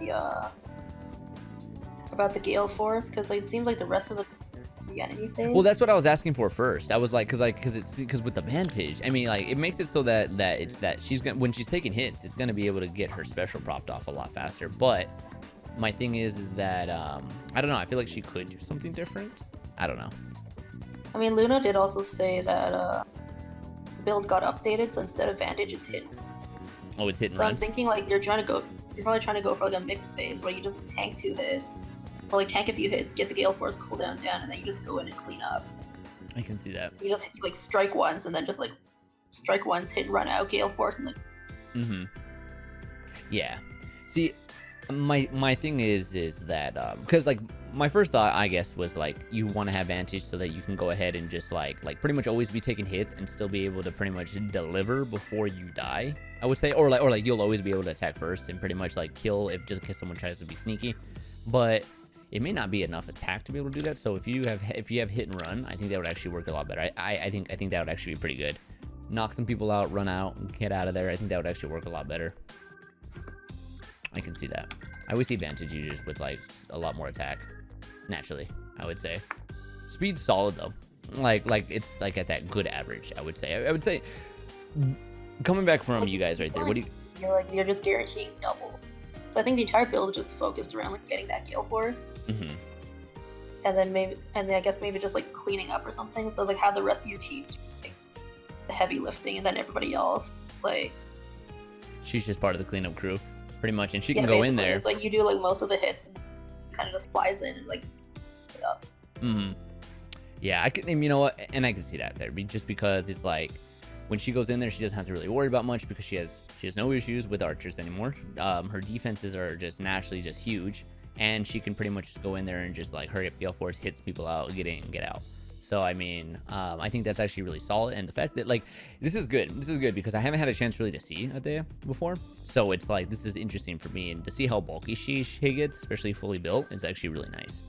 Gale Force because like, it seems like the rest of the enemy phase. Well, that's what I was asking for first. I was like, because with the Vantage, I mean, like, it makes it so that she's gonna, when she's taking hits, it's gonna be able to get her special propped off a lot faster. But my thing is that I don't know. I feel like she could do something different. I don't know. I mean, Luna did also say that build got updated, so instead of Vantage, it's hit. Oh, it's hit and So run. I'm thinking like you're probably trying to go for like a mixed phase where you just tank 2 hits, or like tank a few hits, get the Gale Force cooldown down, and then you just go in and clean up. I can see that. So you just like strike once, and then just like strike once, hit, run out, Gale Force, and then. Mm-hmm. Yeah. See, my thing is that because like my first thought I guess was like you want to have Vantage so that you can go ahead and just like pretty much always be taking hits and still be able to pretty much deliver before you die, I would say, or like you'll always be able to attack first and pretty much like kill if just in case someone tries to be sneaky. But it may not be enough attack to be able to do that. So if you have hit and run, I think that would actually work a lot better. I think that would actually be pretty good. Knock some people out, run out, and get out of there. I think that would actually work a lot better. I can see that. I always see Vantage users with like a lot more attack, naturally, I would say. Speed's solid though. Like it's like at that good average, I would say. I would say coming back from you guys right there, what do you You're just guaranteeing double. So I think the entire build is just focused around like getting that Gale Force. Mm-hmm. And then I guess maybe just like cleaning up or something. So like have the rest of your team do like, the heavy lifting, and then everybody else like. She's just part of the cleanup crew, pretty much, and she can Yeah, go in there. It's like you do like most of the hits, and kind of just flies in and like it up. Mm-hmm. Yeah, I can. You know what? And I can see that there, just because it's like when she goes in there, she doesn't have to really worry about much because she has no issues with archers anymore. Her defenses are just naturally just huge, and she can pretty much just go in there and just like hurry up Gale Force, hits people out, get in, get out. So I mean, I think that's actually really solid, and the fact that like this is good because I haven't had a chance really to see Adea before, so it's like this is interesting for me, and to see how bulky she gets, especially fully built, is actually really nice.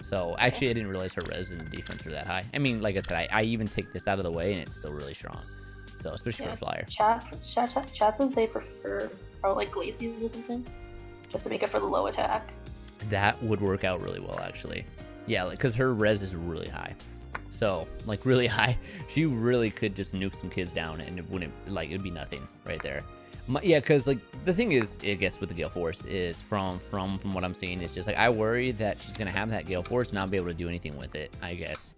So actually, I didn't realize her res and defense were that high. I mean, like I said, I even take this out of the way, and it's still really strong. So especially for a flyer. Chat says they prefer probably like Glaciers or something, just to make up for the low attack. That would work out really well, actually. Yeah, because her res is really high. So, like, really high. She really could just nuke some kids down, and it wouldn't, like, it'd be nothing right there. Yeah, because, like, the thing is, I guess, with the Gale Force is, from what I'm seeing, it's just, like, I worry that she's going to have that Gale Force and not be able to do anything with it, I guess.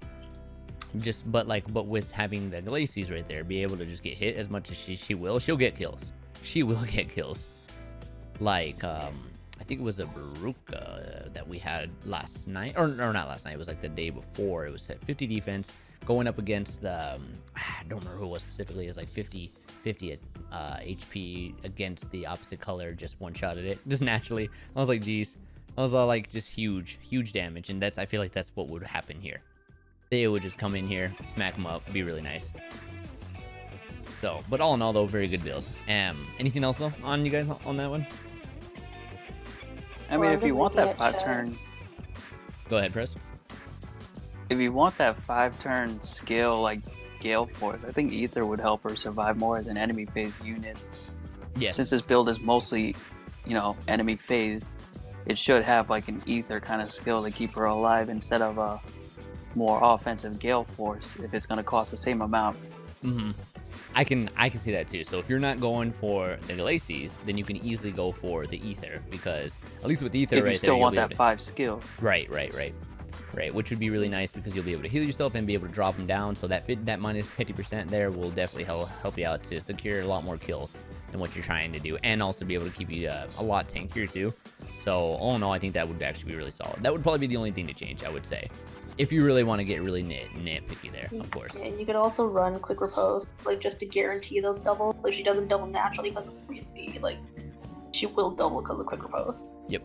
But with having the Glacies right there, be able to just get hit as much as she will. She'll get kills. She will get kills. Like, I think it was a Baruka that we had last night, or not last night. It was like the day before. It was at 50 defense going up against the I don't remember who it was specifically. It was like 50 HP against the opposite color. Just one shot at it, just naturally. I was like, geez, I was all like, just huge damage, and I feel like that's what would happen here. They would just come in here, smack them up, be really nice. So, but all in all, though, very good build. Anything else though on you guys on that one? I mean, if you want that 5-turn... Go ahead, Press. If you want that 5-turn skill like Gale Force, I think Ether would help her survive more as an enemy phase unit. Yes. Since this build is mostly, enemy phased, it should have like an Ether kind of skill to keep her alive instead of a more offensive Gale Force if it's going to cost the same amount. Mm-hmm. I can see that too. So if you're not going for the Glacies, then you can easily go for the Ether, because at least with Ether, if right you still there, want that 5 skill. Right. Which would be really nice because you'll be able to heal yourself and be able to drop them down. So that minus 50% there will definitely help you out to secure a lot more kills than what you're trying to do, and also be able to keep you a lot tankier too. So all in all, I think that would actually be really solid. That would probably be the only thing to change, I would say. If you really want to get really nitpicky there, of course. Yeah, you could also run quick repose, like just to guarantee those doubles. So if she doesn't double naturally because of free speed, like she will double because of quick repose. Yep.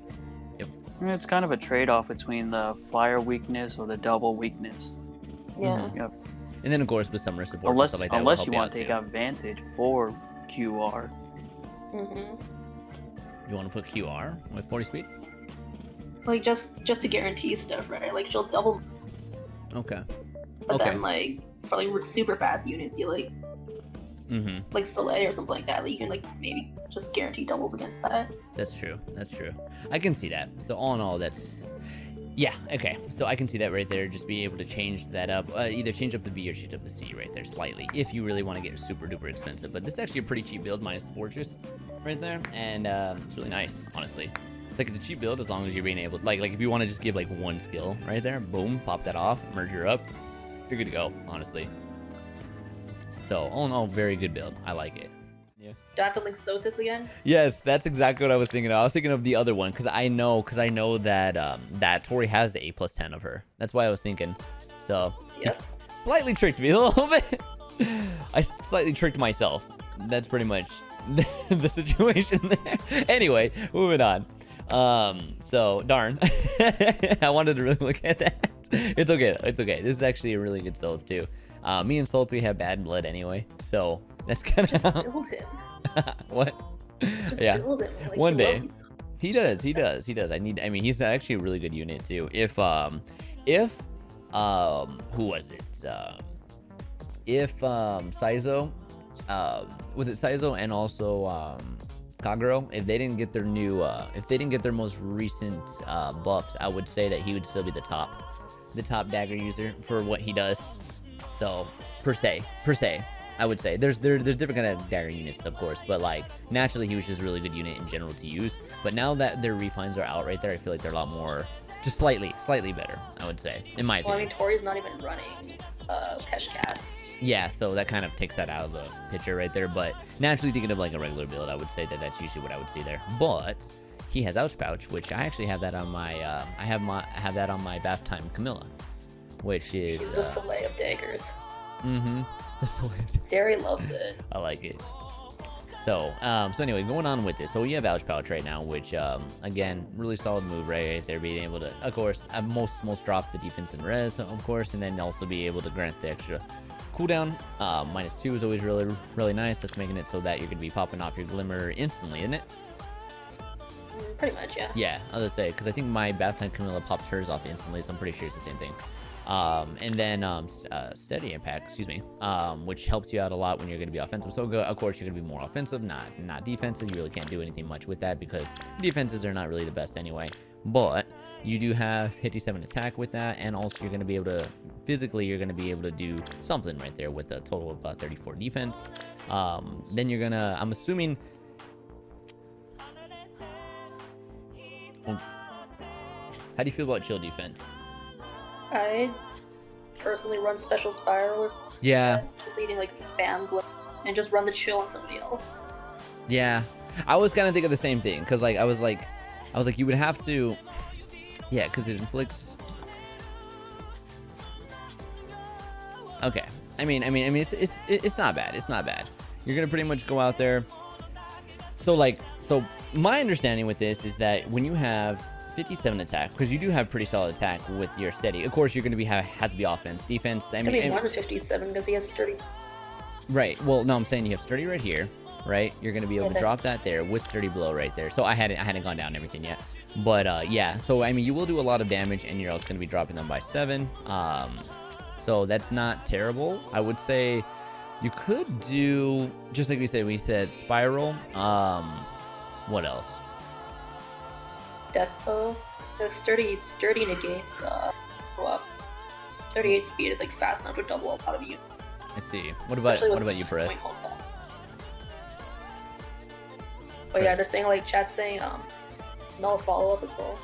It's kind of a trade-off between the flyer weakness or the double weakness. Yeah. Mm-hmm. Yep. And then of course with some support Unless, and stuff like that, unless you want to take advantage for QR. Mhm. You want to put QR with 40 speed? Like just to guarantee stuff, right? Like she'll double. Okay. But then like for like super fast units, you like like Soleil or something like that. Like you can like maybe just guarantee doubles against that. That's true. I can see that. So all in all, yeah, okay. So I can see that right there. Just be able to change that up. Either change up the B or change up the C right there slightly if you really want to get super duper expensive. But this is actually a pretty cheap build minus the Fortress right there. And it's really nice, honestly. It's a cheap build as long as you're being able to, like if you want to just give like one skill right there, boom, pop that off, merge her up, you're good to go, honestly. So all in all, very good build. I like it. Yeah. Do I have to link Sothis again? Yes, that's exactly what I was thinking of. I was thinking of the other one because I know that that Tori has the 8+10 of her. That's why I was thinking. So Yep. slightly tricked me a little bit. I slightly tricked myself. That's pretty much the situation there. Anyway, moving on. So darn. I wanted to really look at that. It's okay. It's okay. This is actually a really good Soth too. Me and Soth, we have bad blood anyway, so that's kind of Just build him. what? Just Yeah. build him. Like, One he day. loves you so much. He does. He does. He does. I mean, he's actually a really good unit too. If who was it? If Saizo, was it Saizo and also Kagero, if they didn't get their new if they didn't get their most recent buffs, I would say that he would still be the top dagger user for what he does. So per se, I would say there's different kind of dagger units, of course, but like naturally he was just a really good unit in general to use. But now that their refines are out right there, I feel like they're a lot more, just slightly better, I would say, in my Well, I opinion. mean, Tori's not even running Keshkat. Yeah, so that kind of takes that out of the picture right there. But naturally, thinking of like a regular build, I would say that that's usually what I would see there. But he has Ouch Pouch, which I actually have that on my I have that on my Bath Time Camilla, which is He's the fillet of daggers. the Soleil. Derry loves it. I like it. So anyway, going on with this. So we have Ouch Pouch right now, which again, really solid move right there, being able to, of course, most drop the defense and res, of course, and then also be able to grant the extra cooldown. -2 is always really nice. That's making it so that you're gonna be popping off your glimmer instantly, isn't it? Pretty much, yeah. Yeah, I was gonna say, because I think my Bath Time Camilla pops hers off instantly, so I'm pretty sure it's the same thing. And then steady impact, excuse me, which helps you out a lot when you're going to be offensive. So of course you're going to be more offensive, not defensive. You really can't do anything much with that because defenses are not really the best anyway. But you do have 57 attack with that, and also you're going to be able to physically, you're going to be able to do something right there with a total of 34 defense. Then you're gonna, I'm assuming. How do you feel about chill defense? I personally run special spiral or Yeah. just eating like spam glitch and just run the chill on somebody else. Yeah, I was kind of thinking the same thing, because like I was like you would have to, yeah, because it inflicts. Okay, I mean it's not bad. It's not bad. You're gonna pretty much go out there. So my understanding with this is that when you have 57 attack, because you do have pretty solid attack with your steady. Of course, you're going to be have to be offense, defense. It's gonna be more than 57 because he has sturdy. Right. Well, no, I'm saying you have sturdy right here, right? You're going to be able to then- drop that there with sturdy below right there. So I hadn't gone down everything yet, but yeah. So I mean, you will do a lot of damage, and you're also going to be dropping them by 7. So that's not terrible. I would say you could do just like we said spiral. What else? Despo. The sturdy negates go up. 38 speed is like fast enough to double a lot of you. I see. What about you, Perez? But yeah, they're saying like chat's saying null follow up as well.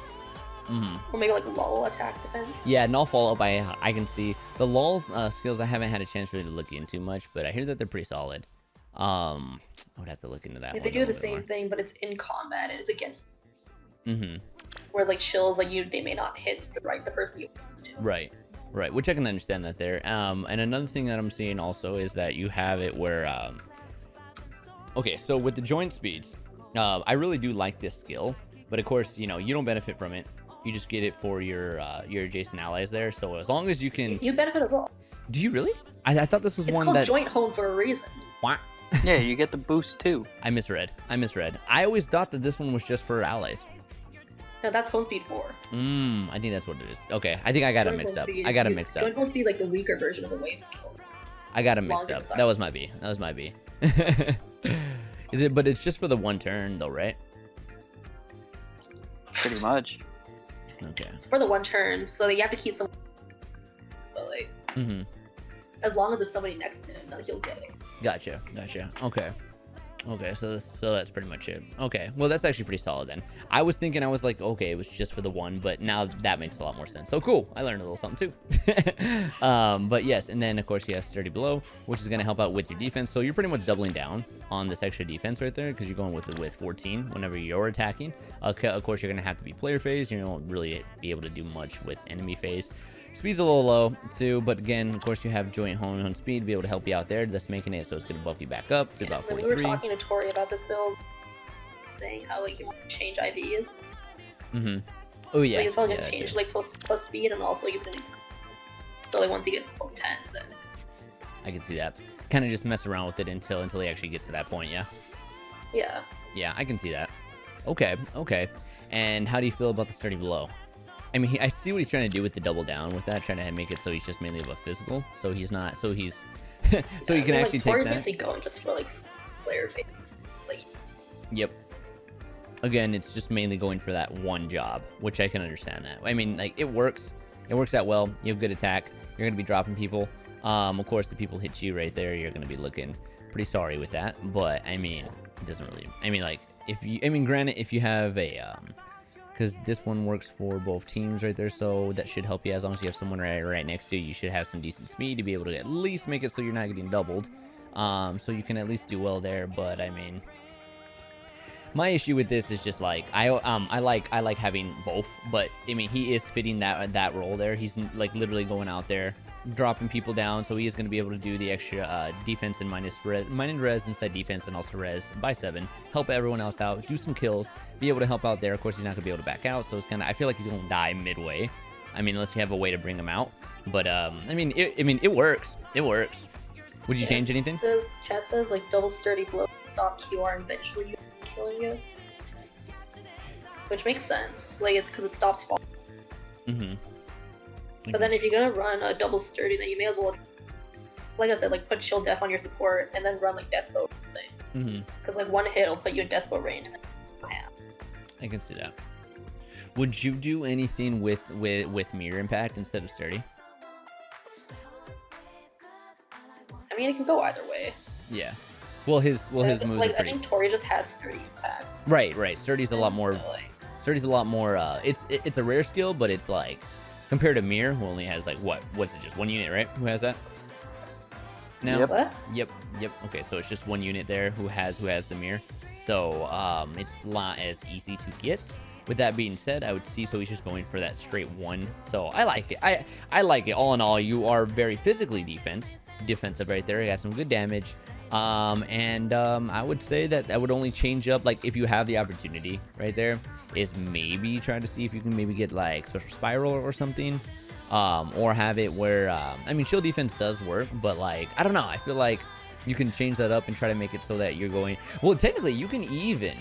Or maybe like lull attack defense. Yeah, null follow up. I can see the lull skills. I haven't had a chance really to look into much, but I hear that they're pretty solid. I would have to look into that. Like, one they a do the little bit same more. thing, but it's in combat and it's against. Whereas like chills, like they may not hit the person you want to. Right, which I can understand that there. And another thing that I'm seeing also is that you have it where, okay, so with the joint speeds, I really do like this skill, but of course, you don't benefit from it. You just get it for your adjacent allies there. So as long as you can, You benefit as well. do you really? I thought this was It's one called that. joint home for a reason. Wah. Yeah, you get the boost too. I misread. I always thought that this one was just for allies. No, that's home speed 4. I think that's what it is. Okay, I think I got it mixed up. Joint home speed like the weaker version of the wave skill. I got it mixed Longer up. size. That was my B. Is it? But it's just for the one turn though, right? Pretty much. Okay. It's for the one turn, so you have to keep some. But like, as long as there's somebody next to him, then he'll get it. Gotcha. Okay. Okay, so that's pretty much it. Okay, well that's actually pretty solid then. I was thinking, I was like, okay, it was just for the one, but now that makes a lot more sense. So cool, I learned a little something too. But yes, and then of course you have sturdy blow, which is gonna help out with your defense. So you're pretty much doubling down on this extra defense right there because you're going with 14 whenever you're attacking. Okay, of course you're gonna have to be player phase. You won't really be able to do much with enemy phase. Speed's a little low too, but again, of course, you have joint hone speed to be able to help you out there. That's making it so it's going to buff you back up to about 43. We were talking to Tori about this build, saying how like you want to change IVs. Oh yeah. So he's probably yeah, gonna change like plus speed, and also he's gonna. So like once he gets plus 10, then. I can see that. Kind of just mess around with it until he actually gets to that point. Yeah. Yeah. Yeah, I can see that. Okay. Okay. And how do you feel about the sturdy blow? I mean, I see what he's trying to do with the double down with that, trying to make it so he's just mainly about physical. So he's not. So he's. So he can actually take Tori's that. usually going just for like player phase. Like. Yep. Again, it's just mainly going for that one job, which I can understand that. I mean, like, it works. It works out well. You have good attack. You're going to be dropping people. Of course, the people hit you right there. You're going to be looking pretty sorry with that. But, I mean, it doesn't really... I mean, like, if you... I mean, granted, if you have a... Because this one works for both teams right there, so that should help you. As long as you have someone right next to you, you should have some decent speed to be able to at least make it so you're not getting doubled. So you can at least do well there. But, I mean... My issue with this is just like I like having both, but I mean he is fitting that role there. He's like literally going out there, dropping people down, so he is going to be able to do the extra defense and minus res inside defense and also res by 7, help everyone else out, do some kills, be able to help out there. Of course, he's not going to be able to back out, so it's kind of I feel like he's going to die midway. I mean, unless you have a way to bring him out. But I mean, it works. It works. Would you change anything? Chat says like double sturdy blow, stop QR, and eventually killing you, which makes sense. Like it's because it stops falling. But then if you're gonna run a double sturdy, then you may as well, like I said, like put chill def on your support and then run like despo thing. Because like one hit will put you in despo range. And then I can see that. Would you do anything with mirror impact instead of sturdy? I mean, it can go either way. Yeah. Well, his moves like, are pretty... I think Tori just had sturdy impact. Right. Sturdy's a lot more... So, like... Sturdy's a lot more... It's a rare skill, but it's like... Compared to Mirror, who only has like, what's it, just one unit, right? Who has that? No. Yep. What? Yep. Okay, so it's just one unit there who has the Mirror. So, it's not as easy to get. With that being said, I would see, so he's just going for that straight one. So, I like it. I like it. All in all, you are very physically defensive right there. You got some good damage. I would say that would only change up, like, if you have the opportunity right there, is maybe trying to see if you can maybe get, like, special spiral or something, or have it where, I mean, shield defense does work, but, like, I don't know, I feel like you can change that up and try to make it so that you're going, well, technically, you can even,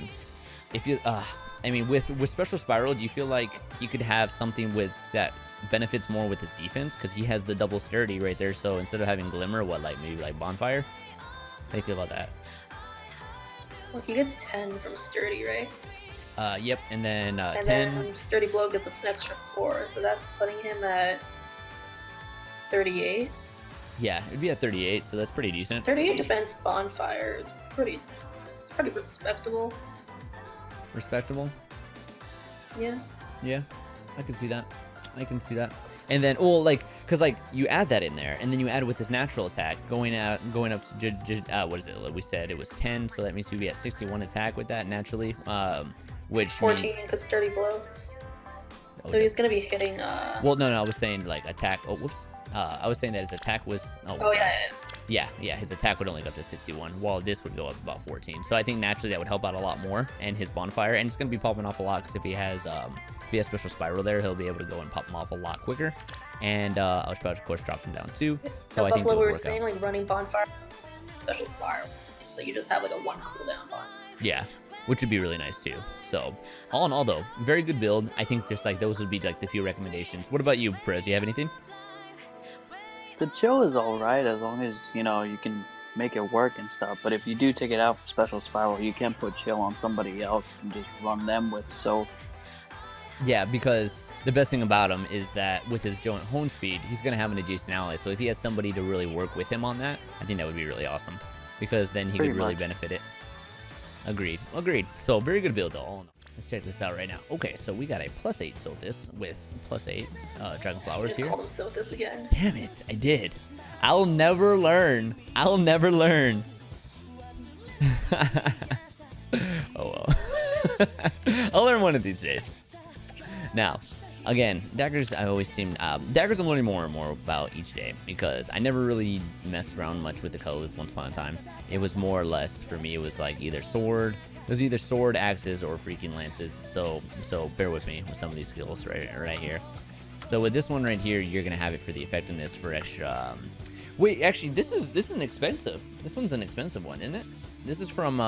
if you, I mean, with special spiral, do you feel like he could have something with that benefits more with his defense, because he has the double sturdy right there, so instead of having glimmer, maybe, like, bonfire? How do you feel about that? Well, he gets 10 from sturdy, right? Yep, and then 10. Then sturdy blow gets an extra 4, so that's putting him at 38. Yeah, it'd be at 38, so that's pretty decent. 38 defense bonfire is pretty respectable. Respectable? Yeah. Yeah, I can see that. And then, well, like, because, like, you add that in there, and then you add with this natural attack, going up to, what is it? We said it was 10, so that means you'd be at 61 attack with that, naturally, which 14, because sturdy blow. So he's going to be hitting, Well, no, I was saying, like, attack, I was saying that his attack was... Yeah, his attack would only go up to 61, while this would go up about 14. So I think naturally that would help out a lot more, and his bonfire, and it's going to be popping off a lot, because if he has special spiral there, he'll be able to go and pop them off a lot quicker. And I was about to, of course, drop them down too. So I think Buffalo, we were saying, like, running bonfire, special spiral. So you just have, like, a 1 cooldown bonfire. Yeah, which would be really nice too. So all in all, though, very good build. I think just, like, those would be, like, the few recommendations. What about you, Perez? Do you have anything? The chill is alright as long as, you know, you can make it work and stuff. But if you do take it out for special spiral, you can put chill on somebody else and just run them with so. Yeah, because the best thing about him is that with his joint hone speed, he's going to have an adjacent ally. So if he has somebody to really work with him on that, I think that would be really awesome. Because then he could really benefit it. Agreed. Agreed. So very good build though. Let's check this out right now. Okay, so we got a +8 Sothis with +8 Dragon Flowers Just here. called him Sothis again. Damn it, I did. I'll never learn. I'll never learn. Oh well. I'll learn one of these days. Now, again, daggers, I always seem daggers I'm learning more and more about each day, because I never really messed around much with the colors once upon a time. It was more or less, for me, it was like either sword, axes, or freaking lances. So bear with me with some of these skills right here. So with this one right here, you're gonna have it for the effectiveness for extra. Wait, actually, this is an expensive. This one's an expensive one, isn't it? This is from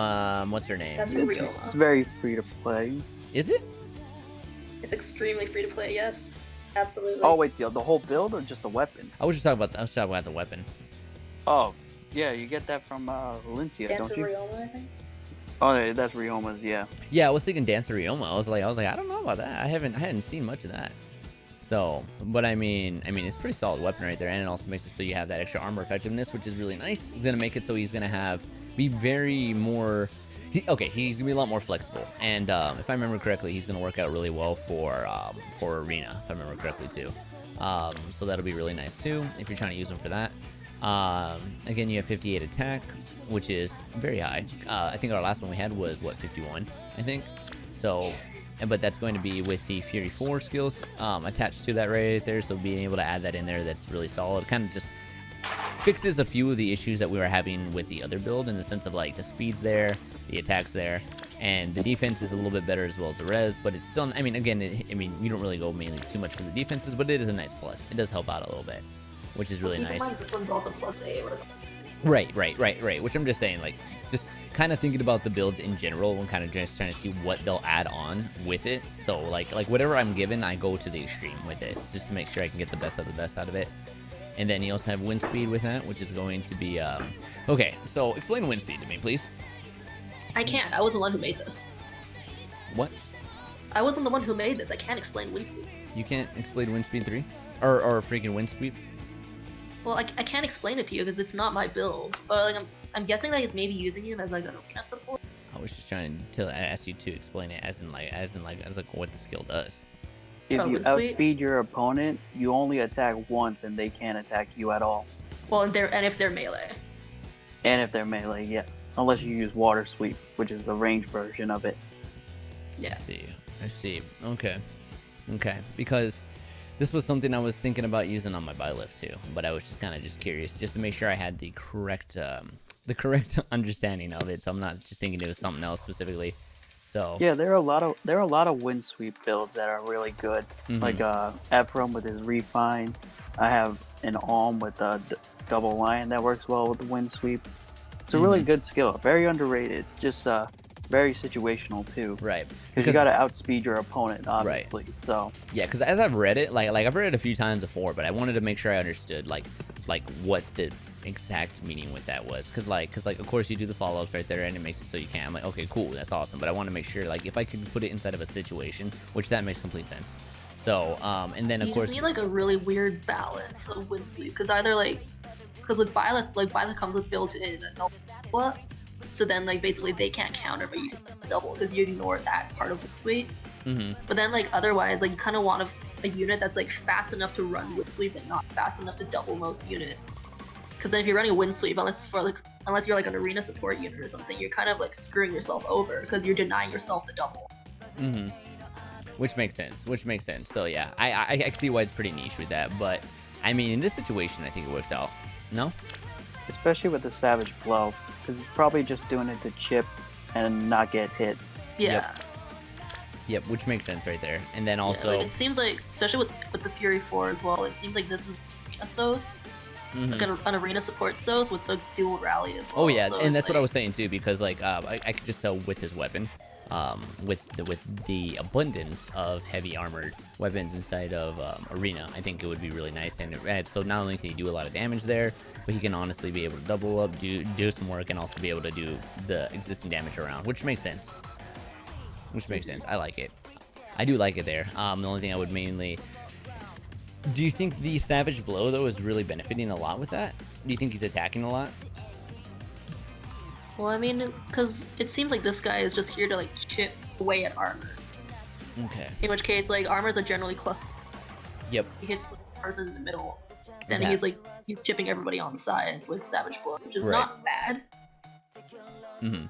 what's her name? That's Ryoma. It's very free to play. Is it? It's extremely free to play. Yes, absolutely. Oh wait, the whole build or just the weapon? I was talking about the weapon. Oh, yeah, you get that from Valencia, Dancer don't you? Ryoma, I think. Oh, yeah, that's Ryoma's, yeah. Yeah, I was thinking Dancer Ryoma. I was like, I don't know about that. I hadn't seen much of that. So, but I mean, it's a pretty solid weapon right there, and it also makes it so you have that extra armor effectiveness, which is really nice. It's gonna make it so he's gonna be very more. He's gonna be a lot more flexible, and if I remember correctly, he's gonna work out really well for arena, if I remember correctly too. So that'll be really nice too if you're trying to use him for that. Again, you have 58 attack, which is very high. I think our last one we had was what, 51, I think. So, but that's going to be with the Fury 4 skills attached to that right there. So being able to add that in there, that's really solid. Kind of just fixes a few of the issues that we were having with the other build, in the sense of like the speed's there, the attack's there, and the defense is a little bit better as well as the res. But it's still, I mean, again, you don't really go mainly too much for the defenses, but it is a nice plus. It does help out a little bit, which is really nice. This one's also +8. Right. Which I'm just saying, like, just kind of thinking about the builds in general and kind of just trying to see what they'll add on with it. So like whatever I'm given, I go to the extreme with it, just to make sure I can get the best of the best out of it. And then you also have wind speed with that, which is going to be okay. So explain wind speed to me, please. I can't. I wasn't the one who made this. What? I wasn't the one who made this. I can't explain wind speed. You can't explain wind speed 3, or freaking wind speed. Well, I can't explain it to you because it's not my build. But like I'm guessing that he's maybe using him as like an arena support. I was just trying to ask you to explain it as what the skill does. If Oh, you wind speed? outspeed your opponent, you only attack once and they can't attack you at all. Well, and if they're melee. And if they're melee, yeah. Unless you use water sweep, which is a ranged version of it. Yeah. I see. Okay. Because this was something I was thinking about using on my byleth too, but I was just kind of curious, just to make sure I had the correct understanding of it, so I'm not just thinking it was something else specifically. So yeah, there are a lot of wind sweep builds that are really good. Like Ephraim with his refine. I have an Alm with a double lion that works well with the wind sweep. It's a really good skill, very underrated. Just very situational too. Right. Because you got to outspeed your opponent, obviously. Right. So yeah, because as I've read it, like I've read it a few times before, but I wanted to make sure I understood like what the exact meaning with that was, because of course you do the follow-ups right there and it makes it so you can. I'm like, okay, cool, that's awesome, but I want to make sure like if I could put it inside of a situation, which that makes complete sense. So and then of You course just need like a really weird balance of wind sweep, because with Byleth, like Byleth comes with built-in Nova, so then like basically they can't counter, but you double because you ignore that part of wind sweep. But then like otherwise, like you kind of want a unit that's like fast enough to run wind sweep and not fast enough to double most units. Because then if you're running a wind sweep, unless you're like an arena support unit or something, you're kind of like screwing yourself over because you're denying yourself the double. Which makes sense. So yeah, I see why it's pretty niche with that, but I mean in this situation I think it works out. No? especially with the savage blow, because it's probably just doing it to chip and not get hit. Yeah. Yep, which makes sense right there. And then also, like, it seems like, especially with the Fury 4 as well, it seems like this is a Soth, like an arena support Soth with the dual rally as well. Oh yeah, so and that's like, what I was saying too, because like I could just tell with his weapon, with the abundance of heavy armored weapons inside of arena, I think it would be really nice. And so not only can he do a lot of damage there, but he can honestly be able to double up, do some work, and also be able to do the existing damage around, which makes sense. I like it. I do like it there. The only thing I would mainly... Do you think the Savage Blow, though, is really benefiting a lot with that? Do you think he's attacking a lot? Well, I mean, because it seems like this guy is just here to like chip away at armor. Okay. In which case, like armors are generally clustered. Yep. He hits the person in the middle, then Yeah. he's chipping everybody on the sides with Savage Blood, which is Right. not bad. Mm-hmm.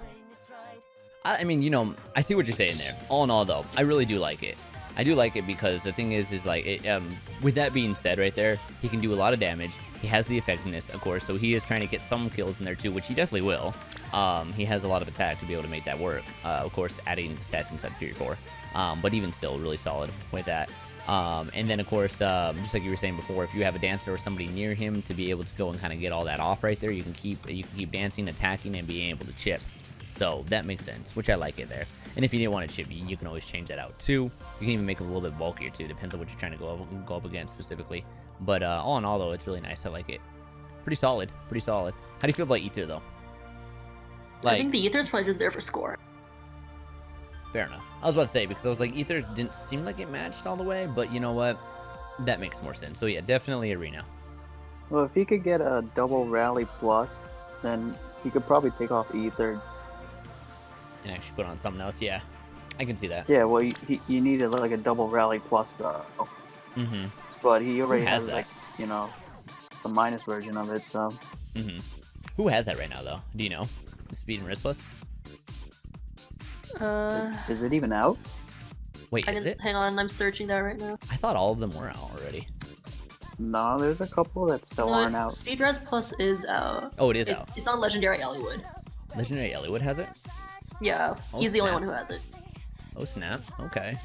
I mean, you know, I see what you're saying there. All in all, though, I really do like it. I do like it because the thing is like, with that being said right there, he can do a lot of damage. He has the effectiveness, of course, so he is trying to get some kills in there too, which he definitely will. He has a lot of attack to be able to make that work. Of course, adding stats inside Fury Core, but even still, really solid with that. And then, of course, just like you were saying before, if you have a dancer or somebody near him to be able to go and kind of get all that off right there, you can keep dancing, attacking, and being able to chip. So that makes sense, which I like it there. And if you didn't want to chip, you can always change that out too. You can even make it a little bit bulkier too, depends on what you're trying to go up against specifically. But all in all, though, it's really nice. I like it. Pretty solid, pretty solid. How do you feel about Ether though? I think the Ether is probably just there for score. Fair enough. I was about to say, because I was like, Ether didn't seem like it matched all the way, but you know what? That makes more sense. So yeah, definitely Arena. Well, if he could get a double rally plus, then he could probably take off Ether. And actually put on something else. Yeah, I can see that. Yeah, well, he needed like a double rally plus, Mm-hmm. but he already has has that? like, you know, the minus version of it, so. Mm-hmm. Who has that right now, though? Do you know? Speed and Risk Plus? Is it even out? Wait, is it? Hang on, I'm searching that right now. I thought all of them were out already. No, there's a couple that still aren't out. Speed Res Plus is out. Oh, it is out. It's on Legendary Elliowood. Legendary Elliowood has it? Yeah, Oh, he's the only snap. one who has it. Oh, snap. Okay.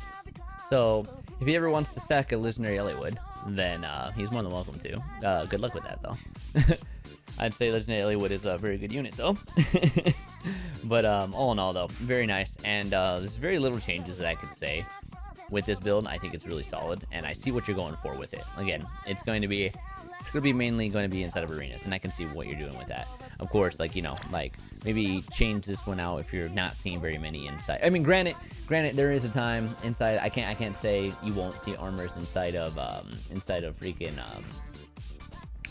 So, if he ever wants to sack a Legendary Elliowood, then he's more than welcome to. Good luck with that, though. I'd say Legendary Elliowood is a very good unit, though. But all in all, though, very nice. And there's very little changes that I could say with this build. I think it's really solid, and I see what you're going for with it. Again, it's going to be mainly going to be inside of arenas, and I can see what you're doing with that. Of course, like, you know, like maybe change this one out if you're not seeing very many inside. I mean, granted, there is a time inside. I can't say you won't see armors inside of freaking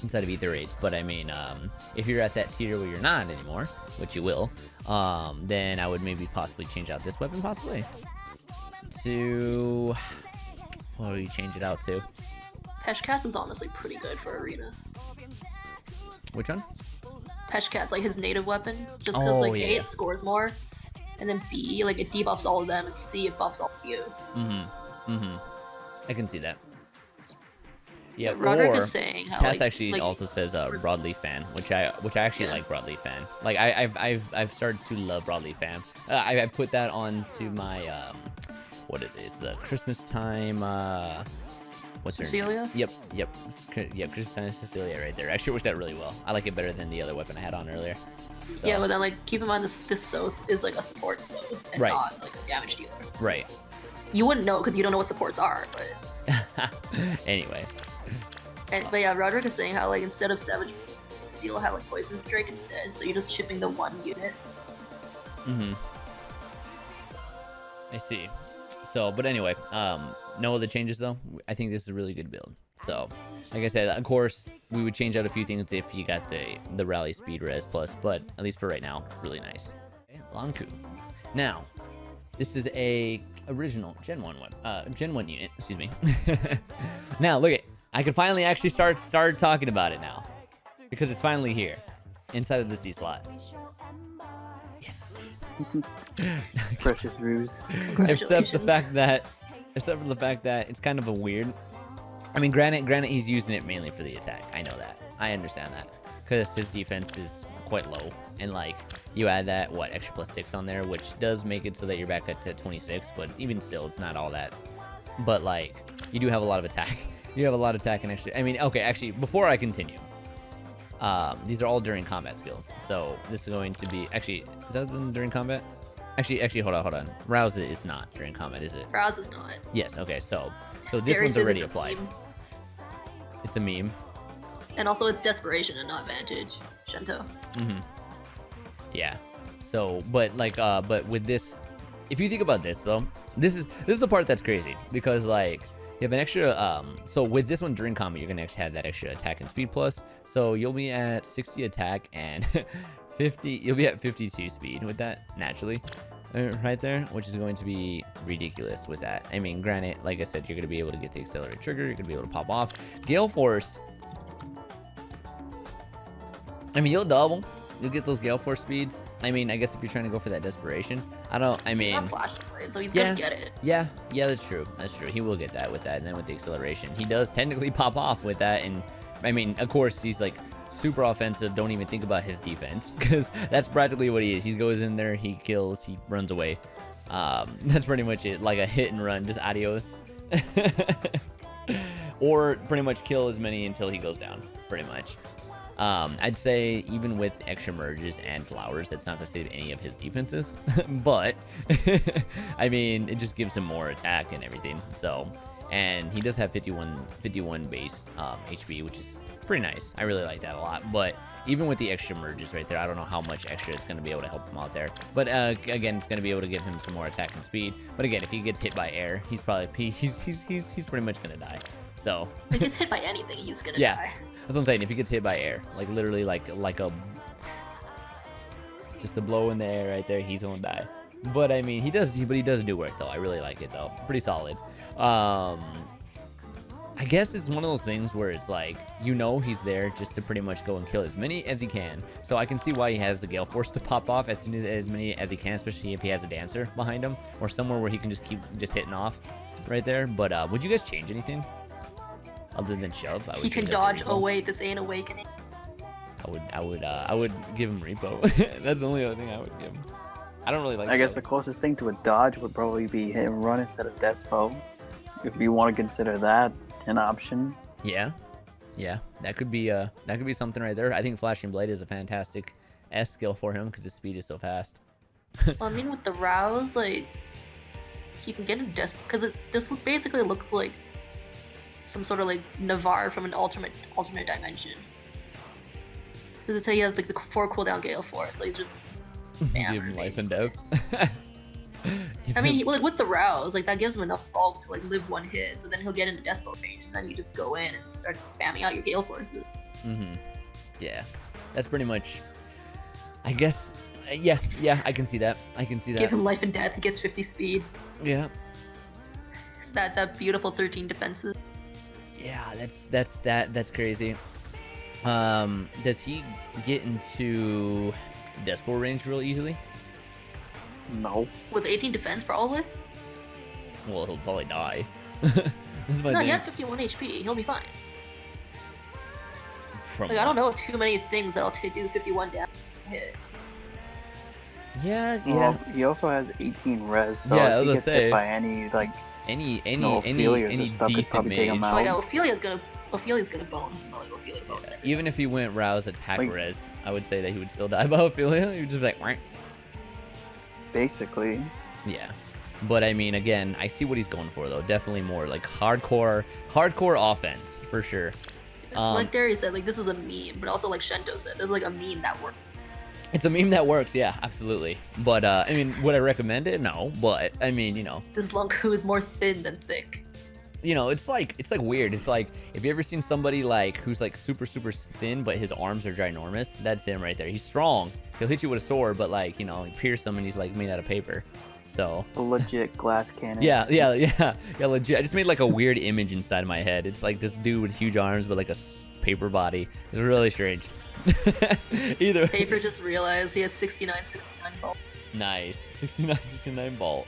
inside of Ether 8s, but I mean, if you're at that tier where you're not anymore, which you will, then I would maybe possibly change out this weapon, possibly to what do you change it out to? Peshcast is honestly pretty good for arena. Which one? Peshcast, like his native weapon, just because Oh, like yeah. A, it scores more, and then B, like it debuffs all of them, and C, it buffs all of you. I can see that. Yeah, Roderick or is saying how Tess like, actually like, also says broadleaf fan, which I actually Yeah. like broadleaf fan. Like I've started to love broadleaf fan. I put that onto my what is it? It's the Christmas time. What's her Cecilia? name? Yep. Christmas time Cecilia right there. Actually works out really well. I like it better than the other weapon I had on earlier. So, Yeah, but then like keep in mind this Soth is like a support Soth and Right. not like a damage dealer. right. You wouldn't know because you don't know what supports are, but Anyway. but yeah, Roderick is saying how like instead of Savage, you'll have like Poison Strike instead, so you're just chipping the one unit. I see. So, but anyway, no other changes though. I think this is a really good build. So, like I said, of course, we would change out a few things if you got the rally speed res plus, but at least for right now, really nice. Okay, Lon'Qu. Now, this is a original Gen 1 unit, excuse me. Now, look at, I can finally actually start talking about it now, because it's finally here, inside of the C slot. Yes. Precious ruse. Except for the fact that it's kind of a weird. I mean, granted, he's using it mainly for the attack. I know that. I understand that, because his defense is quite low, and like you add that extra +6 on there, which does make it so that you're back at 26. But even still, it's not all that. But like, you do have a lot of attack. You have a lot of attack and extra. I mean, okay, actually, before I continue, these are all during combat skills. So this is going to be actually. Is that during combat? Actually, hold on. Rouse is not during combat, is it? Rouse is not. Yes. Okay. So this Darius one's isn't already a applied. meme. It's a meme. And also it's Desperation and not Vantage. Shento. Yeah. So, but with this, if you think about this though, this is the part that's crazy, because like you have an extra. So with this one during combat, you're gonna actually have that extra attack and speed plus. So you'll be at 60 attack and 50. You'll be at 52 speed with that naturally, right there, which is going to be ridiculous with that. I mean, granted, like I said, you're going to be able to get the accelerate trigger. You're going to be able to pop off Gale Force. I mean, you'll double. You'll get those Gale Force speeds. I mean, I guess if you're trying to go for that desperation, I mean, He's not flashing blade, so he's gonna get it. Yeah, that's true. That's true. He will get that with that, and then with the acceleration, he does technically pop off with that. And I mean, of course, he's like super offensive. Don't even think about his defense, because that's practically what he is. He goes in there, he kills, he runs away. That's pretty much it. Like a hit and run, just adios. Or pretty much kill as many until he goes down. Pretty much. I'd say even with extra merges and flowers, that's not to save any of his defenses, but I mean, it just gives him more attack and everything. So, and he does have 51 base HP, which is pretty nice. I really like that a lot. But even with the extra merges right there, I don't know how much extra it's going to be able to help him out there. But again, it's going to be able to give him some more attack and speed. But again, if he gets hit by air, he's probably he's pretty much going to die. So If he gets hit by anything, he's gonna yeah. die. That's what I'm saying. If he gets hit by air, like literally like a just a blow in the air right there, he's gonna die. But I mean, he does do work though. I really like it though. Pretty solid. I guess it's one of those things where it's like, he's there just to pretty much go and kill as many as he can. So I can see why he has the Gale Force to pop off as soon as many as he can, especially if he has a dancer behind him or somewhere where he can just keep hitting off right there. But would you guys change anything? Other than shove, He can dodge. Oh wait, this ain't awakening. I would give him repo. That's the only other thing I would give him. I don't really like. I guess shove. the closest thing to a dodge would probably be hit and run instead of despo, if you want to consider that an option. Yeah, that could be something right there. I think Flashing Blade is a fantastic S skill for him because his speed is so fast. Well, I mean, with the rouse, like, he can get a desk because this basically looks like some sort of like Navarre from an alternate dimension. So that's how he has like the 4 cooldown Gale Force, so he's just Give him life and death. I mean, like with the rouse, like that gives him enough bulk to like live one hit, so then he'll get into Despo range, and then you just go in and start spamming out your Gale Forces. Yeah, that's pretty much. I guess. Yeah, I can see that. Give him life and death. He gets 50 speed. Yeah. That beautiful 13 defenses. Yeah, that's crazy. Does he get into Despo range real easily? No. With 18 defense, probably. Well, he'll probably die. No, he has 51 HP. He'll be fine. Like, I don't know too many things that'll do 51 damage hit. Yeah. Well, he also has 18 res, so Yeah, I if was he gets gonna say, hit by any any stuff, probably take him decent out. Oh yeah, Ophelia's gonna bone him, but like Ophelia bones everything. even if he went rouse attack Like- res, I would say that he would still die by Ophelia. He would just be like, Wah. Basically. Yeah. But I mean, again, I see what he's going for though. Definitely more like hardcore offense for sure. Like Darius said, like this is a meme, but also like Shento said, there's like a meme that works. It's a meme that works, yeah, absolutely. But I mean, would I recommend it? No. But I mean, This Lon'Qu is more thin than thick. It's like weird. It's like, if you ever seen somebody like who's like super thin, but his arms are ginormous, that's him right there. He's strong. He'll hit you with a sword, but like, you pierce him and he's like made out of paper. So A legit glass cannon. yeah, legit. I just made like a weird image inside of my head. It's like this dude with huge arms but like a paper body. It's really strange. Either way. Paper just realized he has 69 bolt. Nice. 69 bolt.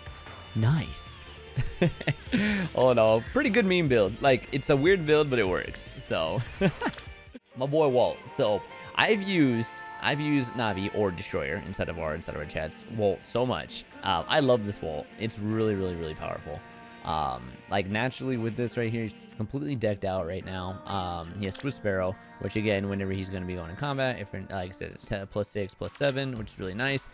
Nice. Oh no, pretty good meme build. Like, it's a weird build, but it works. So my boy Walt. So I've used Navi or Destroyer inside of our chats Walt so much. I love this Walt. It's really powerful. Like naturally with this right here, he's completely decked out right now. He has Swift Sparrow, which again, whenever he's going to be going in combat, if like I said, it's +6, +7, which is really nice.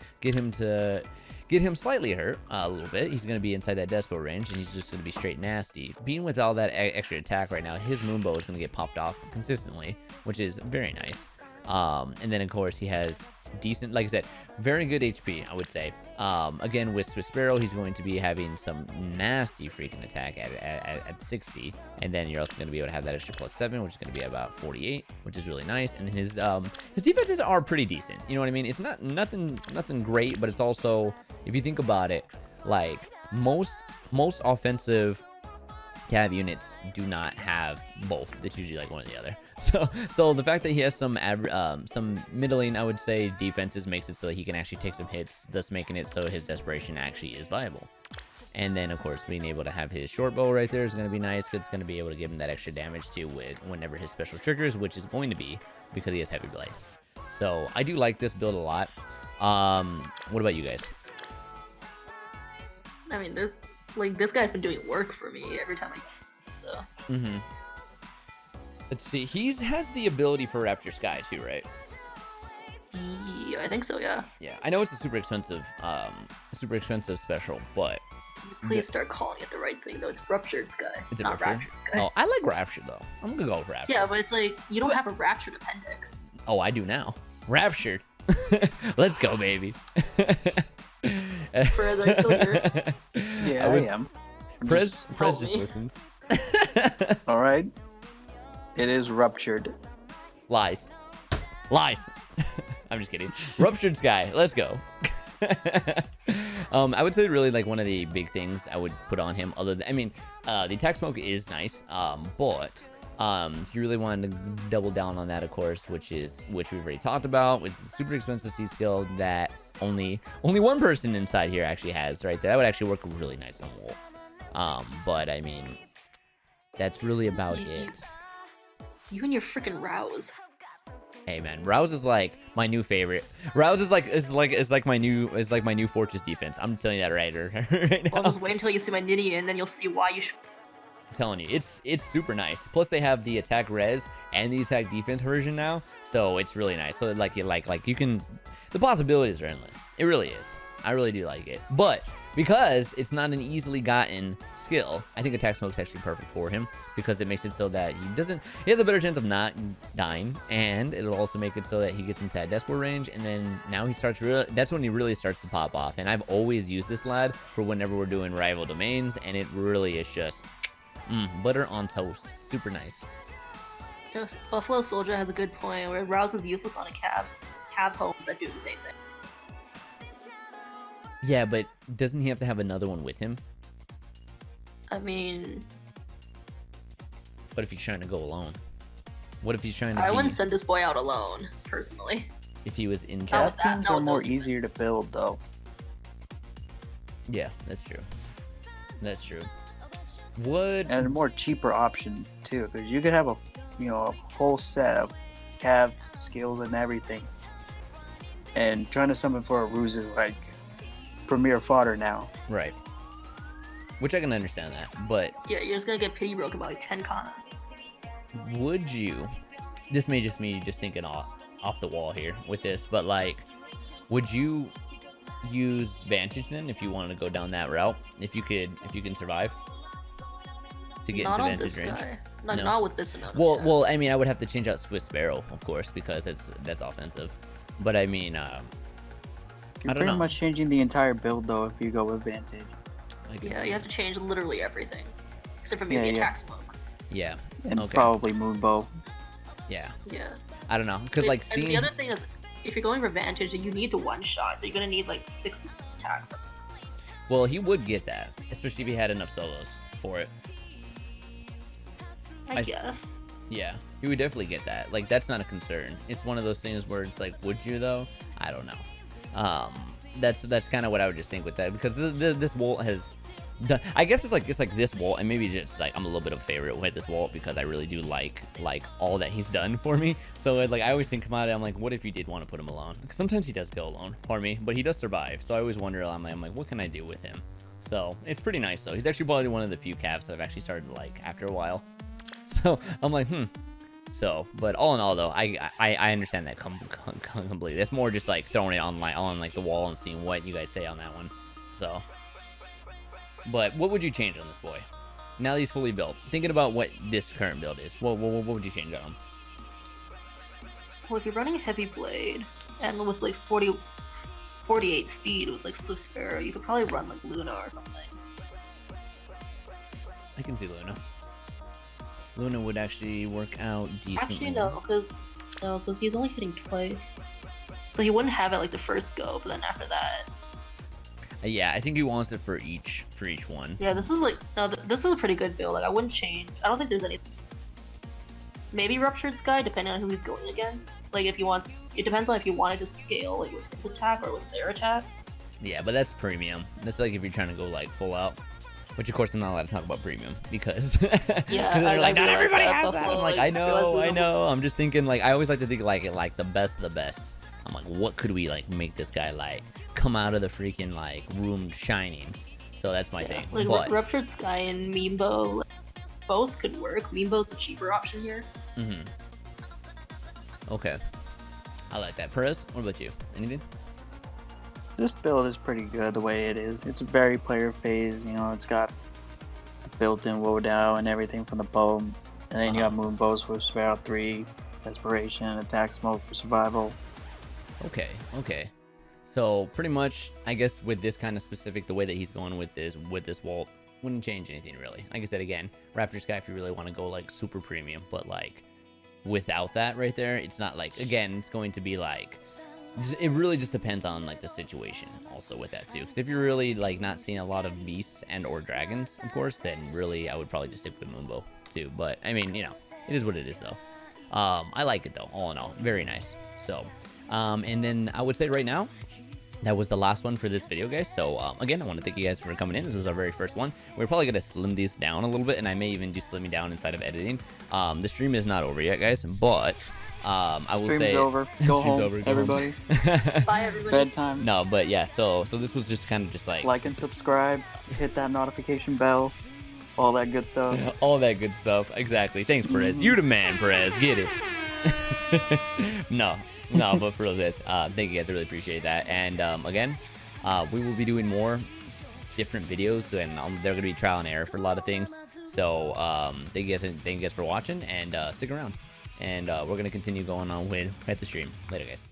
Get him slightly hurt a little bit. He's going to be inside that Despo range, and he's just going to be straight nasty. Being with all that extra attack right now, his Moonbow is going to get popped off consistently, which is very nice. And then of course he has decent, like I said, very good HP, I would say. Again, with Swiss Sparrow, he's going to be having some nasty freaking attack at 60, and then you're also going to be able to have that extra +7, which is going to be about 48, which is really nice. And his defenses are pretty decent. You know what I mean? It's not nothing great, but it's also, if you think about it, like most offensive cav units do not have both. It's usually like one or the other. So the fact that he has some middling, I would say, defenses makes it so that he can actually take some hits, thus making it so his desperation actually is viable. And then, of course, being able to have his short bow right there is going to be nice. It's going to be able to give him that extra damage too whenever his special triggers, which is going to be because he has heavy blade. So I do like this build a lot. What about you guys? I mean, this guy's been doing work for me every time so. Let's see. He has the ability for Rapture Sky too, right? Yeah, I think so. Yeah. Yeah, I know it's a super expensive special, but please start calling it the right thing though. It's Ruptured Sky, it's not Raptured Sky. Oh, I like Rapture though. I'm gonna go with Rapture. Yeah, but it's like you don't have a Raptured appendix. Oh, I do now. Raptured. Let's go, baby. Perez, are you still here? Yeah, I am. Prez just listens. All right. It is Ruptured. Lies. I'm just kidding. Ruptured Sky. Let's go. I would say really like one of the big things I would put on him, other than, I mean, the attack smoke is nice, but if you really wanted to double down on that, of course, which we've already talked about, which is a super expensive C skill that only one person inside here actually has, right? That would actually work really nice on Wool. But I mean, that's really about it. You and your freaking Rouse. Hey man, Rouse is like my new favorite. Rouse is like my new fortress defense. I'm telling you that right now. Well, just wait until you see my Nitty, and then you'll see why you should. I'm telling you, it's super nice. Plus they have the attack res and the attack defense version now, so it's really nice. So like you can, the possibilities are endless. It really is. I really do like it. But because it's not an easily gotten skill, I think attack smoke's actually perfect for him, because it makes it so that he has a better chance of not dying, and it'll also make it so that he gets into that desperate range, and then now he starts that's when he really starts to pop off. And I've always used this lad for whenever we're doing rival domains, and it really is just butter on toast. Super nice. Yes, Buffalo Soldier has a good point where Rouse is useless on a cav homes that do the same thing. Yeah, but doesn't he have to have another one with him? I mean, what if he's trying to go alone? What if he's trying to I wouldn't send this boy out alone, personally. If he was in Cav teams are more easier to build, though. Yeah, that's true. That's true. And a more cheaper option, too, because you could have a whole set of cav skills and everything. And trying to summon for a ruse is like premier fodder now. Right. Which I can understand that, but yeah, you're just gonna get pity broken by like 10 kanas. Would you? This may just me just thinking off the wall here with this, but like, would you use Vantage then if you wanted to go down that route? If you can survive to get not into on Vantage this range? Guy. Not with this amount. Well, I mean, I would have to change out Swiss Sparrow, of course, because that's offensive. But I mean, you're pretty much changing the entire build though if you go with Vantage. Yeah, you have to change literally everything, except for maybe attack smoke. Yeah. And probably Moonbow. Yeah. Yeah. I don't know, because like and the other thing is, if you're going for Vantage, you need to one shot, so you're gonna need like 60 attack. Well, he would get that, especially if he had enough solos for it. I guess. Yeah, he would definitely get that. Like, that's not a concern. It's one of those things where it's like, would you though? I don't know. That's kind of what I would just think with that, because this Volt has done. I guess it's like this Volt, and maybe just like I'm a little bit of a favorite with this Volt because I really do like all that he's done for me. So it's like I always think about it. I'm like, what if you did want to put him alone? Because sometimes he does go alone for me, but he does survive. So I always wonder. I'm like, what can I do with him? So it's pretty nice though. He's actually probably one of the few caps I've actually started to like after a while. So I'm like, So, but all in all though, I understand that completely. That's more just like throwing it on like the wall and seeing what you guys say on that one. So, but what would you change on this boy? Now that he's fully built, thinking about what this current build is, what would you change on him? Well, if you're running Heavy Blade and with like 48 speed with like Swift Sparrow, you could probably run like Luna or something. I can see Luna. Luna would actually work out decently. Actually, no, because he's only hitting twice, so he wouldn't have it like the first go, but then after that. Yeah, I think he wants it for each one. Yeah, this is like this is a pretty good build. Like I wouldn't change. I don't think there's any. Maybe Ruptured Sky, depending on who he's going against. Like if he wants, it depends on if you wanted to scale like with his attack or with their attack. Yeah, but that's premium. That's like if you're trying to go like full out. Which of course I'm not allowed to talk about premium because Yeah, they're like not everybody has that. Buffalo, I'm like I know. I'm just thinking like I always like to think like the best of the best. I'm like, what could we like make this guy like come out of the freaking like room shining? So that's my thing. Like but Ruptured Sky and Meanbow, like, both could work. Meanbow's the cheaper option here. Okay, I like that. Perez, what about you? Anything? This build is pretty good the way it is. It's very player phase, you know, it's got built-in Wodow and everything from the bow. And then you got Moonbows with Sparrow 3, Desperation, Attack Smoke for survival. Okay. So pretty much, I guess with this kind of specific, the way that he's going with this Walt wouldn't change anything really. Like I said again, Raptor Sky if you really want to go like super premium, but like without that right there, it's not like, again, it's going to be like, it really just depends on like the situation also with that too. Because if you're really like not seeing a lot of beasts and or dragons, of course, then really I would probably just stick with Moonbow too. But I mean, you know, it is what it is though. I like it though, all in all, very nice. So, and then I would say right now, that was the last one for this video, guys. So again, I want to thank you guys for coming in. This was our very first one. We're probably gonna slim these down a little bit, and I may even do slimming down inside of editing. The stream is not over yet, guys, but I will say over. Go home, over, everybody. Bye, everybody. Bedtime. No, but yeah. So this was just kind of just like and subscribe. Hit that notification bell. All that good stuff. all that good stuff. Exactly. Thanks, Perez. You the man, Perez. Get it. No, but for real, guys, thank you guys. I really appreciate that. And again, we will be doing more different videos, and they're gonna be trial and error for a lot of things. So thank you guys for watching, and stick around. And we're gonna continue going on with the stream later, guys.